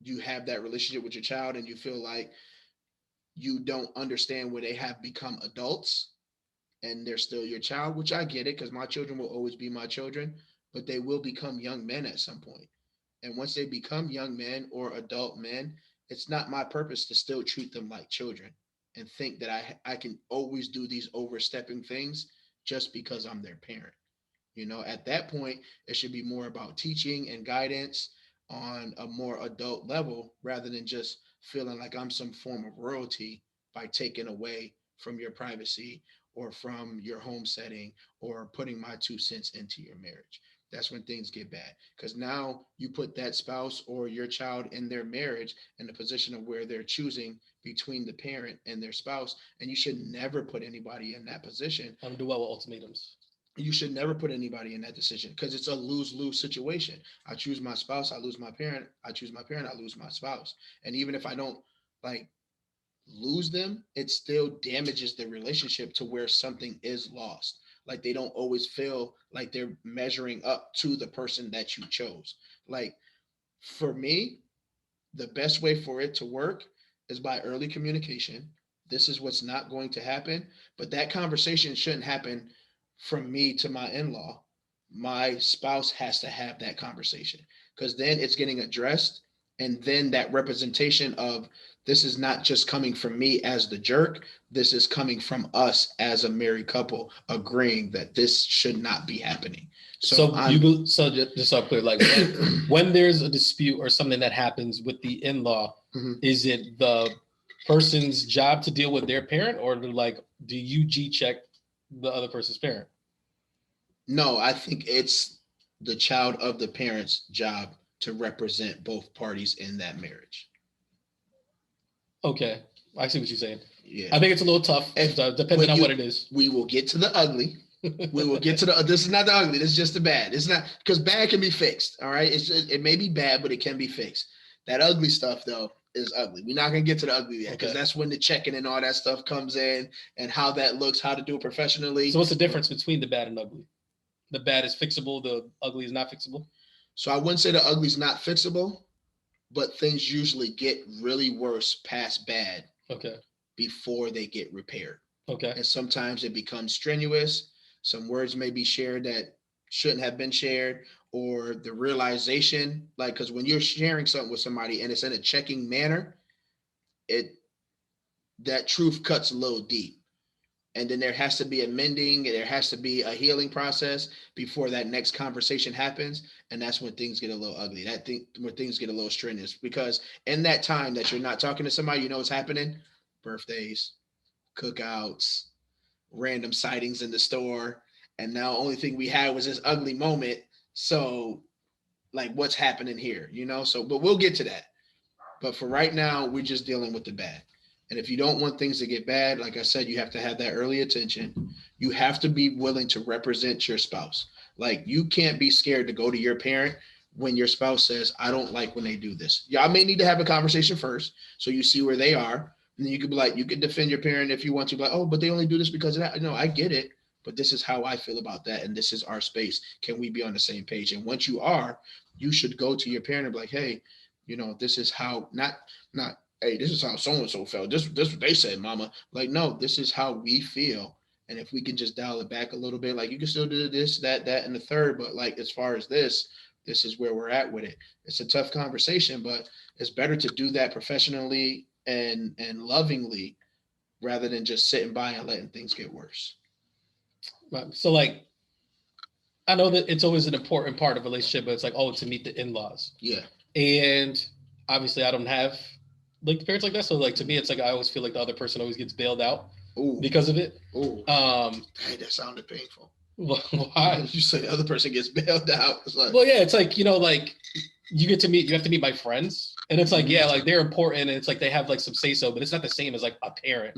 you have that relationship with your child and you feel like you don't understand where they have become adults and they're still your child, which I get it, because my children will always be my children, but they will become young men at some point. And once they become young men or adult men, it's not my purpose to still treat them like children and think that I can always do these overstepping things just because I'm their parent. You know, at that point, it should be more about teaching and guidance on a more adult level rather than just feeling like I'm some form of royalty by taking away from your privacy or from your home setting or putting my 2 cents into your marriage. That's when things get bad, because now you put that spouse or your child in their marriage in the position of where they're choosing between the parent and their spouse, and you should never put anybody in that position. I'm do well with ultimatums. You should never put anybody in that decision because it's a lose-lose situation. I choose my spouse, I lose my parent. I choose my parent, I lose my spouse. And even if I don't like lose them, it still damages the relationship to where something is lost. Like, they don't always feel like they're measuring up to the person that you chose. Like, for me, the best way for it to work is by early communication. This is what's not going to happen, but that conversation shouldn't happen from me to my in-law. My spouse has to have that conversation, because then it's getting addressed. And then that representation of this is not just coming from me as the jerk. This is coming from us as a married couple agreeing that this should not be happening. So just so clear, like when there's a dispute or something that happens with the in-law, mm-hmm. is it the person's job to deal with their parent, or like, do you G-check the other person's parent? No, I think it's the child of the parent's job to represent both parties in that marriage. Okay, I see what you're saying. Yeah, I think it's a little tough, depending on what it is. We will get to the ugly. We will get to this is not the ugly. This is just the bad. It's not, because bad can be fixed. All right, it may be bad, but it can be fixed. That ugly stuff though is ugly. We're not gonna get to the ugly yet, because that's when the check-in and all that stuff comes in, and how that looks, how to do it professionally. So what's the difference between the bad and ugly? The bad is fixable. The ugly is not fixable. So I wouldn't say the ugly is not fixable, but things usually get really worse past bad. Okay. Before they get repaired. Okay. And sometimes it becomes strenuous. Some words may be shared that shouldn't have been shared, or the realization, like, because when you're sharing something with somebody and it's in a checking manner, that truth cuts a little deep. And then there has to be a mending, there has to be a healing process before that next conversation happens. And that's when things get a little ugly. When things get a little strenuous, because in that time that you're not talking to somebody, you know what's happening? Birthdays, cookouts, random sightings in the store. And now only thing we had was this ugly moment. So like, what's happening here, you know? So, but we'll get to that. But for right now, we're just dealing with the bad. And if you don't want things to get bad, like I said, you have to have that early attention. You have to be willing to represent your spouse. Like, you can't be scared to go to your parent when your spouse says, I don't like when they do this. Y'all may need to have a conversation first, so you see where they are. And you could be like, you could defend your parent if you want to, like, oh, but they only do this because of that. No, I get it, but this is how I feel about that, and this is our space. Can we be on the same page? And once you are, you should go to your parent and be like, hey, this is how not hey, this is how so and so felt. This what they said, mama. Like, no, this is how we feel. And if we can just dial it back a little bit, like you can still do this, that, and the third, but like as far as this is where we're at with it. It's a tough conversation, but it's better to do that professionally and lovingly rather than just sitting by and letting things get worse. So like, I know that it's always an important part of a relationship, but it's like, to meet the in-laws. Yeah. And obviously I don't have like parents like that. So like, to me, it's like, I always feel like the other person always gets bailed out because of it. Ooh. Hey, that sounded painful. Why? You say the other person gets bailed out. It's like, well, yeah, it's like, like you have to meet my friends, and it's like, yeah, like they're important, and it's like they have like some say so, but it's not the same as like a parent.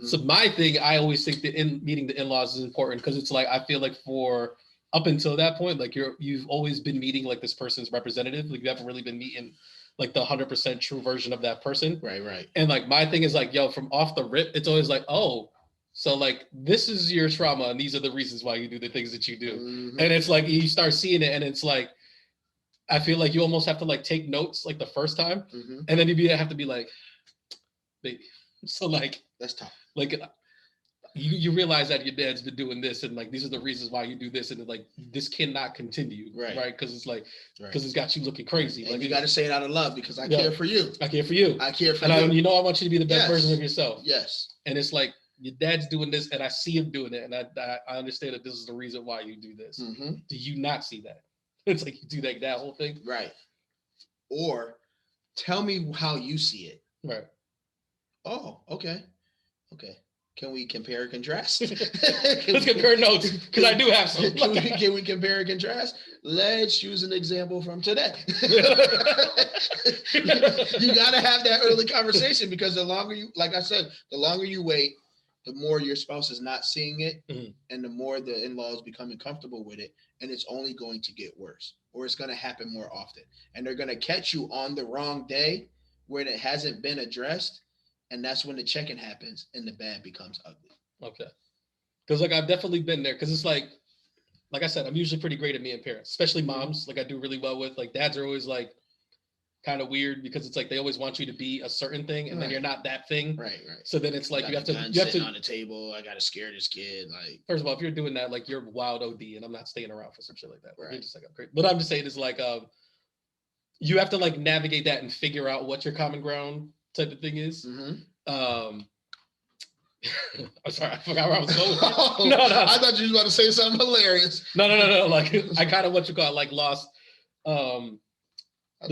So my thing, I always think that meeting the in-laws is important because it's like, I feel like for up until that point, like you've always been meeting like this person's representative, like you haven't really been meeting like the 100% true version of that person. Right. And like my thing is like, from off the rip, it's always like, so like this is your trauma, and these are the reasons why you do the things that you do. And it's like you start seeing it, and it's like I feel like you almost have to like take notes like the first time, and then you have to be like, baby. So like that's tough. Like you realize that your dad's been doing this, and like these are the reasons why you do this, and like this cannot continue, right? Because it's like because it's got you looking crazy. And like you got to say it out of love because I care for you. I care for you. I care for you. And I want you to be the best version of yourself. Yes. And it's like your dad's doing this, and I see him doing it, and I understand that this is the reason why you do this. Do you not see that? It's like you do that whole thing, right? Or tell me how you see it, right? Oh, okay. Can we compare and contrast? Let's compare notes because I do have some. Can we compare and contrast? Let's use an example from today. You got to have that early conversation because the longer you wait, the more your spouse is not seeing it, and the more the in-laws becoming comfortable with it, and it's only going to get worse, or it's going to happen more often, and they're going to catch you on the wrong day where it hasn't been addressed. And that's when the check-in happens and the bad becomes ugly. Okay. Because like I've definitely been there. Because it's like I said, I'm usually pretty great at meeting parents, especially moms. Like I do really well with. Like dads are always like kind of weird because it's like they always want you to be a certain thing, and then you're not that thing. Right. So then it's like you have to on the table. I gotta scare this kid. Like first of all, if you're doing that, like you're wild OD, and I'm not staying around for some shit like that. Right. You're just like I'm great. But I'm just saying is like you have to like navigate that and figure out what your common ground type of thing is. I'm sorry, I forgot where I was going. No, I thought you was about to say something hilarious. No. Like I kind of lost the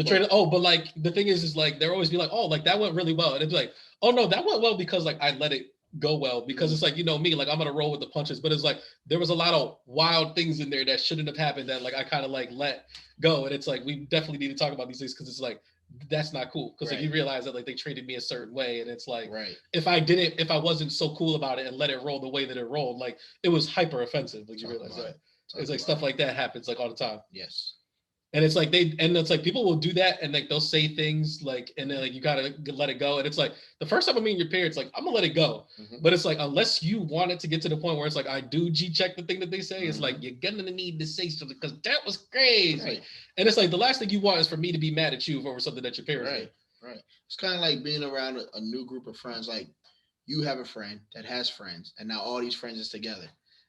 train. But like the thing is like they're always be like, like that went really well, and it's like, no, that went well because like I let it go well because it's like me, like I'm gonna roll with the punches, but it's like there was a lot of wild things in there that shouldn't have happened that like I kind of like let go, and it's like we definitely need to talk about these things because it's like that's not cool because like you realize that like they treated me a certain way, and it's like if I wasn't so cool about it and let it roll the way that it rolled, like it was hyper offensive. Like you realize that it's like stuff like that happens like all the time. Yes. And it's like people will do that and like they'll say things like, and then like you gotta let it go. And it's like the first time I meet your parents, like I'm gonna let it go. But it's like unless you want it to get to the point where it's like I do G-check the thing that they say, it's like you're gonna need to say something because that was crazy. Right. And it's like the last thing you want is for me to be mad at you over something that your parents did. Right. It's kind of like being around a new group of friends. Like you have a friend that has friends, and now all these friends is together.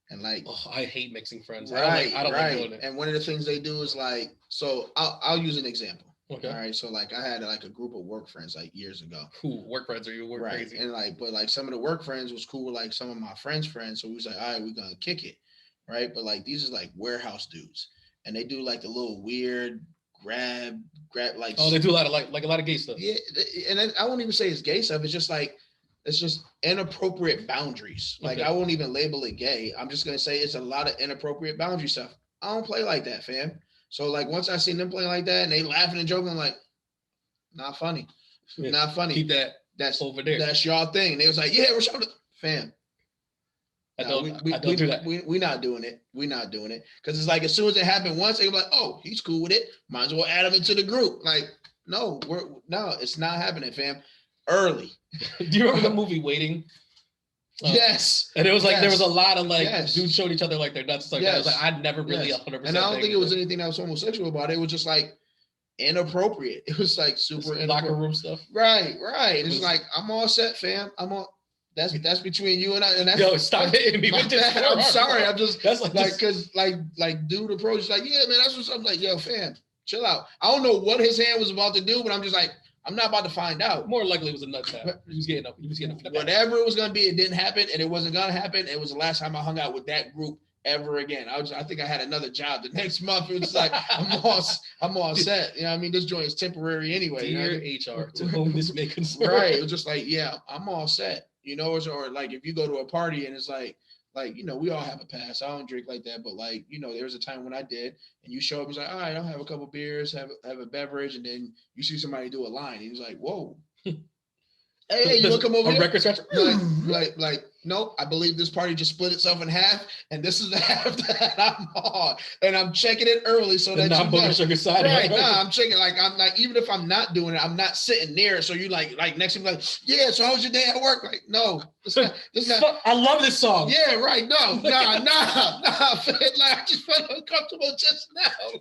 And like, I hate mixing friends. Right, I don't like doing it. And one of the things they do is like, so I'll use an example. Okay. All right. So like I had like a group of work friends like years ago. Cool. Work friends are you work crazy? And like, but like some of the work friends was cool with like some of my friends. So we was like, all right, we're gonna kick it. Right. But like these is like warehouse dudes. And they do like the little weird grab like they do a lot of like a lot of gay stuff. Yeah. And I won't even say it's gay stuff. It's just like it's just inappropriate boundaries. Like I won't even label it gay. I'm just gonna say it's a lot of inappropriate boundary stuff. I don't play like that, fam. So like once I seen them playing like that and they laughing and joking, I'm like, not funny. Yeah. Not funny. Keep that's over there. That's y'all thing. And they was like, yeah, we're showing fam. I don't do that. We're not doing it. We're not doing it. Because it's like as soon as it happened once, they're like, oh, he's cool with it. Might as well add him into the group. Like, no, it's not happening, fam. early. Do you remember the movie Waiting? Yes. And it was like there was a lot of dudes showing each other like their nuts. Like that. I was like, I'd never really 100%. And I don't think it was anything that was homosexual about it. It was just like inappropriate. It was like super locker room stuff. Right. It's like, I'm all set, fam. I'm all. That's between you and I. And that's, yo, stop hitting me with this. I'm sorry. I'm just that's because dude approached like, yeah, man. That's what I'm like. Yo, fam, chill out. I don't know what his hand was about to do, but I'm just like, I'm not about to find out. More likely it was a nut tap. He was getting up. Whatever it was going to be, it didn't happen, and it wasn't going to happen. It was the last time I hung out with that group ever again. I think I had another job the next month. It was like I'm all set. You know what I mean? This joint is temporary anyway. Dear HR, to whom this may concern. Right. It was just like, yeah, I'm all set. You know, or like if you go to a party and it's like, you know, we all have a past. I don't drink like that, but like, you know, there was a time when I did, and you show up and was like, all right, I'll have a couple beers, have a beverage, and then you see somebody do a line, and he's like, whoa. Hey, you want to come over a here? Record scratcher? Like, nope. I believe this party just split itself in half, and this is the half that I'm on, and I'm checking it early so that you know. Sugar side, right? Nah, I'm checking. Like, I'm like, even if I'm not doing it, I'm not sitting near. So you like next to me, like, yeah. So how was your day at work? Like, no, it's not. I love this song. Yeah, right. No, nah. Like, I just felt uncomfortable just now.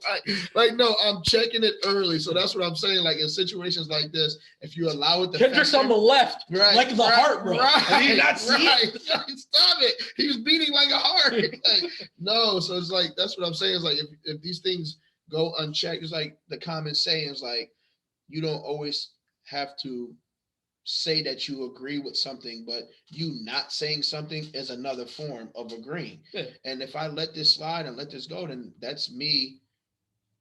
Like, no, I'm checking it early. So that's what I'm saying. Like in situations like this, if you allow it to Kendrick's on the left, right, like the heart, bro. Right, Did he not see it? Stop it. He was beating like a heart. Like, no, so it's like that's what I'm saying. Is like if these things go unchecked, it's like the common saying is like you don't always have to say that you agree with something, but you not saying something is another form of agreeing. Yeah. And if I let this slide and let this go, then that's me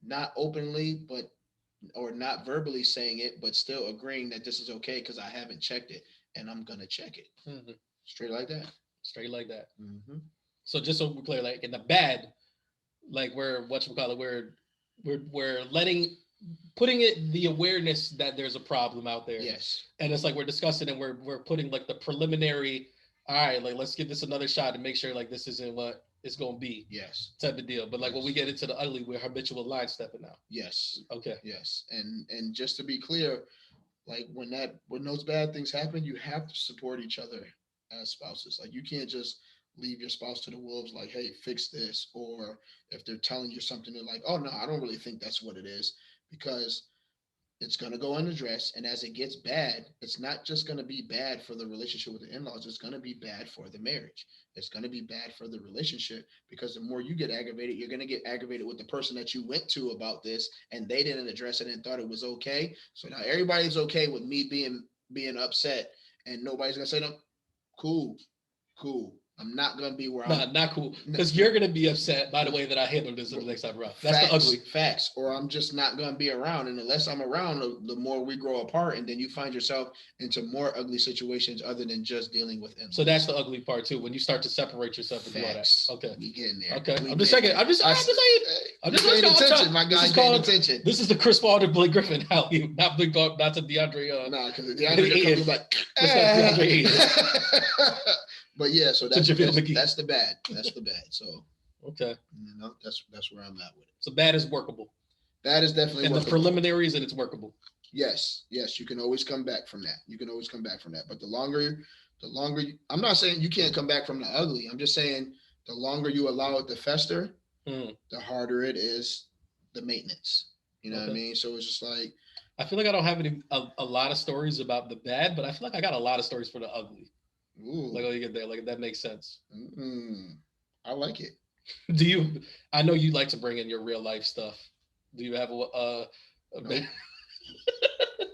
not openly or not verbally saying it, but still agreeing that this is okay because I haven't checked it, and I'm gonna check it. Mm-hmm. Straight like that. Mm-hmm. So just so we're clear, like in the bad, like we're putting it the awareness that there's a problem out there. Yes. And it's like we're discussing and we're putting like the preliminary. All right, like let's give this another shot and make sure like this isn't what it's gonna be. Yes. Type of deal. But like when we get into the ugly, we're habitual line stepping now. Yes. Okay. Yes. And just to be clear, like when those bad things happen, you have to support each other as spouses. Like you can't just leave your spouse to the wolves like, hey, fix this. Or if they're telling you something, they're like, oh no, I don't really think that's what it is, because it's going to go unaddressed. And as it gets bad, it's not just going to be bad for the relationship with the in-laws. It's going to be bad for the marriage. It's going to be bad for the relationship, because the more you get aggravated, you're going to get aggravated with the person that you went to about this, and they didn't address it and thought it was okay. So now everybody's okay with me being upset, and nobody's going to say no. Cool. I'm not going to be where I'm not cool. Because you're going to be upset by the way that I handled this the next time around. That's the ugly. Facts. Or I'm just not going to be around. And unless I'm around, the more we grow apart. And then you find yourself into more ugly situations other than just dealing with them. So that's the ugly part too. When you start to separate yourself and do all that. Okay. We getting there. Okay. I'm just checking. I'm just paying attention. My guy paying attention. This is the Chris Paul to Blake Griffin. Not to DeAndre. Nah, because DeAndre comes like, DeAndre. But yeah, so that's the bad. That's the bad. So okay, that's where I'm at with it. So bad is workable. That is definitely and workable. The preliminaries, and it's workable. Yes, you can always come back from that. But the longer I'm not saying you can't come back from the ugly. I'm just saying the longer you allow it to fester, the harder it is the maintenance. You know what I mean? So it's just like, I feel like I don't have a lot of stories about the bad, but I feel like I got a lot of stories for the ugly. Ooh. Like, oh, you get there. Like, that makes sense. I like it. Do you? I know you like to bring in your real life stuff. Do you have a nope.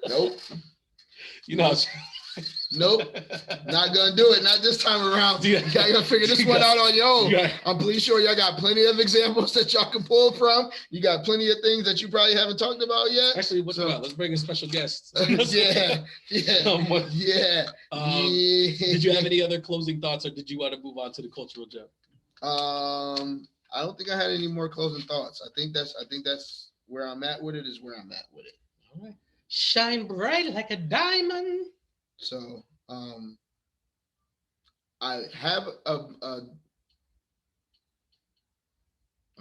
Nope. You know. Nope. Not gonna do it. Not this time around. You gotta figure this one out on your own. I'm pretty sure y'all got plenty of examples that y'all can pull from. You got plenty of things that you probably haven't talked about yet. Actually, what's about? Let's bring in special guests. Yeah. Did you have any other closing thoughts, or did you want to move on to the cultural gem? I don't think I had any more closing thoughts. I think that's where I'm at with it. All right. Shine bright like a diamond. So, I have I'm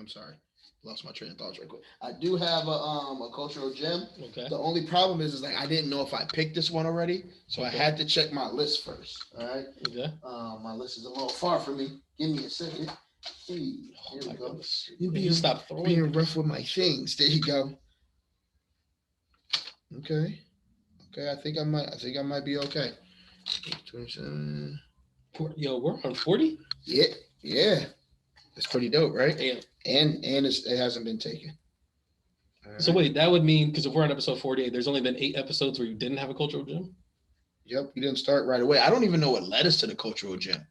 sorry. Lost my train of thoughts right quick. I do have a cultural gem. Okay. The only problem is like I didn't know if I picked this one already, so I Okay. had to check my list first. All right. Okay. My list is a little far from me. Give me a second. Hey, here we go. You stop throwing. Being rough with my things. There you go. Okay. I think I might be okay. 27. Yo, we're on 40? Yeah. It's pretty dope, right? Damn. And it hasn't been taken. Right. So wait, that would mean, because if we're on episode 48, there's only been 8 episodes where you didn't have a cultural gem? Yep, you didn't start right away. I don't even know what led us to the cultural gem.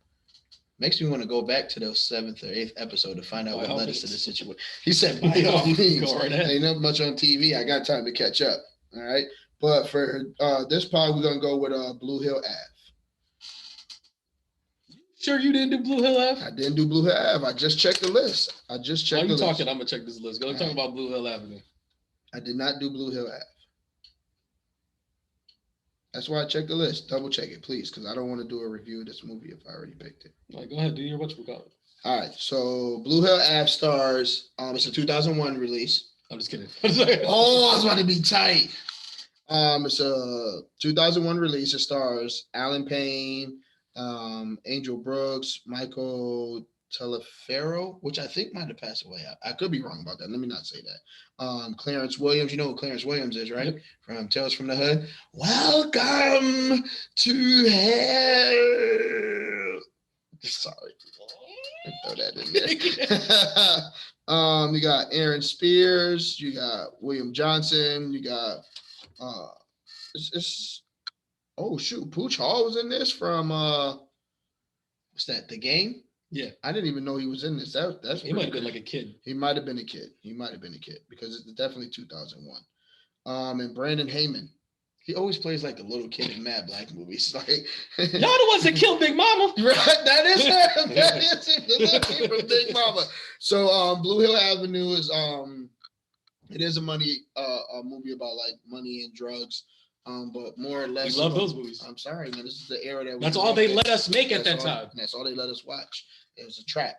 Makes me want to go back to the 7th or 8th episode to find out what led us to the situation. He said, by all means. Go right ahead. Ain't not much on TV. I got time to catch up. All right. But for this pod, we're going to go with Blue Hill Ave. Sure you didn't do Blue Hill Ave? I didn't do Blue Hill Ave. I just checked the list. While you talking, I'm going to check this list. Go talk about Blue Hill Avenue. I did not do Blue Hill Ave. That's why I checked the list. Double check it, please, because I don't want to do a review of this movie if I already picked it. All right, go ahead. Do your whatchamacallit. All right. So Blue Hill Ave stars. It's a 2001 release. I'm just kidding. Oh, I was about to be tight. It's a 2001 release. It stars Alan Payne, Angel Brooks, Michael Telefero, which I think might have passed away. I could be wrong about that. Let me not say that. Clarence Williams, you know who Clarence Williams is, right? Yep. From Tales from the Hood. Welcome to hell. Sorry. Throw that in there. You got Aaron Spears. You got William Johnson. You got oh shoot, Pooch Hall was in this from what's that? The Game. Yeah, I didn't even know he was in this. That's he might have been like a kid. He might have been a kid. Because it's definitely 2001. And Brandon Heyman. He always plays like the little kid in Mad Black movies. Like y'all the ones that killed Big Mama. Right, that is him. That is him. The little kid from Big Mama. So Blue Hill Avenue is it is a movie about like money and drugs. But more or less, we love those movies. I'm sorry, man. This is the era that that's all they let us make at that time. That's all they let us watch. It was a trap.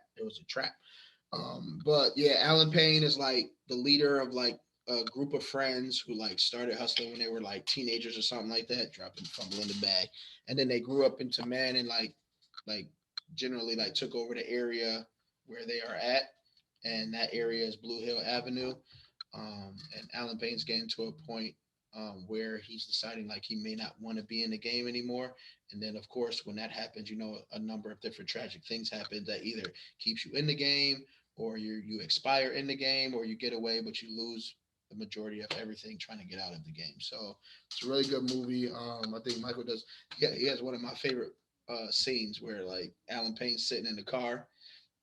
But yeah, Alan Payne is like the leader of like a group of friends who like started hustling when they were like teenagers or something like that, dropping fumble in the bag, and then they grew up into men and like generally like took over the area where they are at, and that area is Blue Hill Avenue. And Alan Payne's getting to a point where he's deciding like he may not want to be in the game anymore. And then of course, when that happens, you know, a number of different tragic things happen that either keeps you in the game or you expire in the game or you get away, but you lose the majority of everything trying to get out of the game. So it's a really good movie. I think Michael does. Yeah, he has one of my favorite scenes where like Alan Payne's sitting in the car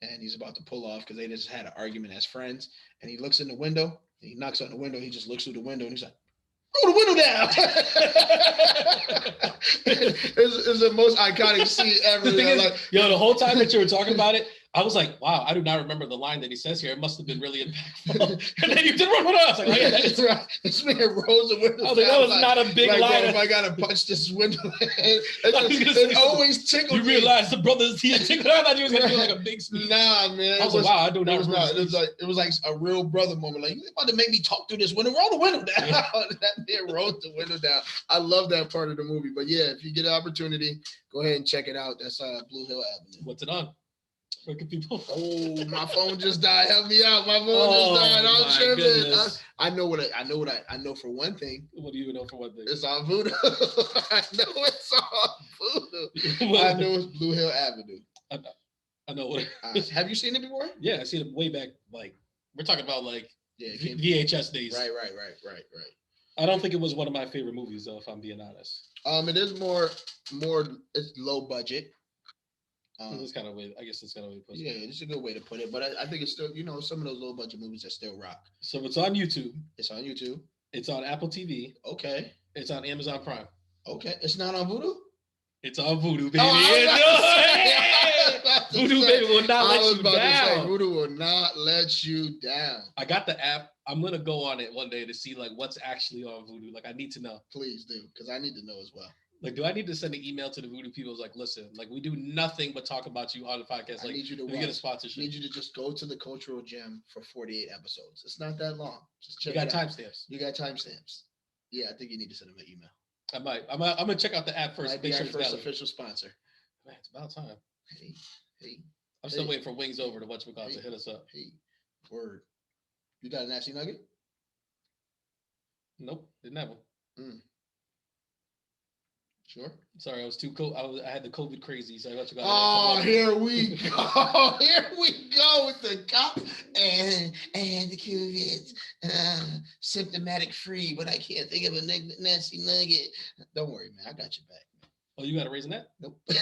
and he's about to pull off because they just had an argument as friends. And he looks in the window, and he knocks on the window. He just looks through the window and he's like, roll the window down. It's the most iconic scene ever. The thing is, like, the whole time that you were talking about it, I was like, wow, I do not remember the line that he says here. It must have been really impactful. And then you did run with us. Like, oh, yeah, that is right. This man rolls the window. I was like, that was not a big line. If I gotta punch this window, it always tickled. You realize the brothers here tickled. I thought you was gonna do like a big speech. Nah, man. I was like, wow, I do not remember. It was like a real brother moment. Like, you about to make me talk through this window? Roll the window down. That man rolled the window down. I love that part of the movie. But yeah, if you get an opportunity, go ahead and check it out. That's Blue Hill Avenue. What's it on? Where can people? Oh, my phone just died. Help me out. My phone just died. I'm tripping. I know for one thing. What do you know for one thing? It's on Voodoo. I know it's on Voodoo. I know it's Blue Hill Avenue. I know what. Have you seen it before? Yeah, I seen it way back. Like we're talking about like VHS days. Right. I don't think it was one of my favorite movies though, if I'm being honest. It is more. It's low budget. That's kind of way. I guess that's kind of way to put it. Yeah, it's a good way to put it. But I think it's still, some of those low budget movies that still rock. So it's on YouTube. It's on YouTube. It's on Apple TV. Okay. It's on Amazon Prime. Okay. It's not on Voodoo? It's on Voodoo, baby. Voodoo, baby, will not let you down. Voodoo will not let you down. I got the app. I'm going to go on it one day to see like what's actually on Voodoo. Like I need to know. Please do, because I need to know as well. Like, do I need to send an email to the voodoo people? Like, listen, like we do nothing but talk about you on the podcast. Like, I need you to get a sponsorship. I need you to just go to the Cultural Gem for 48 episodes. It's not that long. Just check. You got timestamps. You got timestamps. Yeah, I think you need to send them an email. I might. I'm gonna check out the app first. Might be our first official sponsor. Man, it's about time. Hey. I'm still waiting for Wings Over to whatchamacallit to hit us up. Hey, word. You got a nasty nugget? Nope, didn't have one. Sure. Sorry, I was too cold. I had the COVID crazy, so I got to go. Oh, here we go. Here we go with the cop and the COVID symptomatic free, but I can't think of a nasty nugget. Don't worry, man. I got your back. Oh, you got a raising that? Nope. So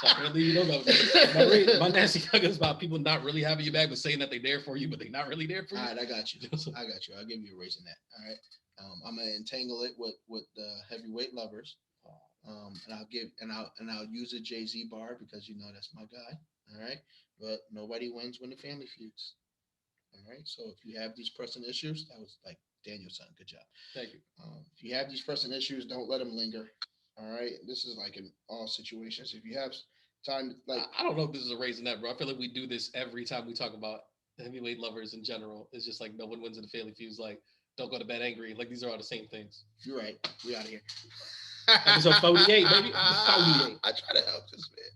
apparently you know that. My nasty nugget is about people not really having your back, but saying that they're there for you, but they're not really there for you. All right, I got you. I'll give you a raising that. All right. I'm gonna entangle it with the heavyweight lovers. And I'll use a Jay-Z bar because you know that's my guy. All right. But nobody wins when the family feuds. All right. So if you have these pressing issues, that was like Daniel's son. Good job. Thank you. If you have these pressing issues, don't let them linger. All right. This is like in all situations. If you have time, like I don't know if this is a raising that, bro. I feel like we do this every time we talk about heavyweight lovers in general. It's just like no one wins in the family feuds. Like don't go to bed angry. Like these are all the same things. You're right. We out of here. Episode 48, baby. 48. I try to help this man.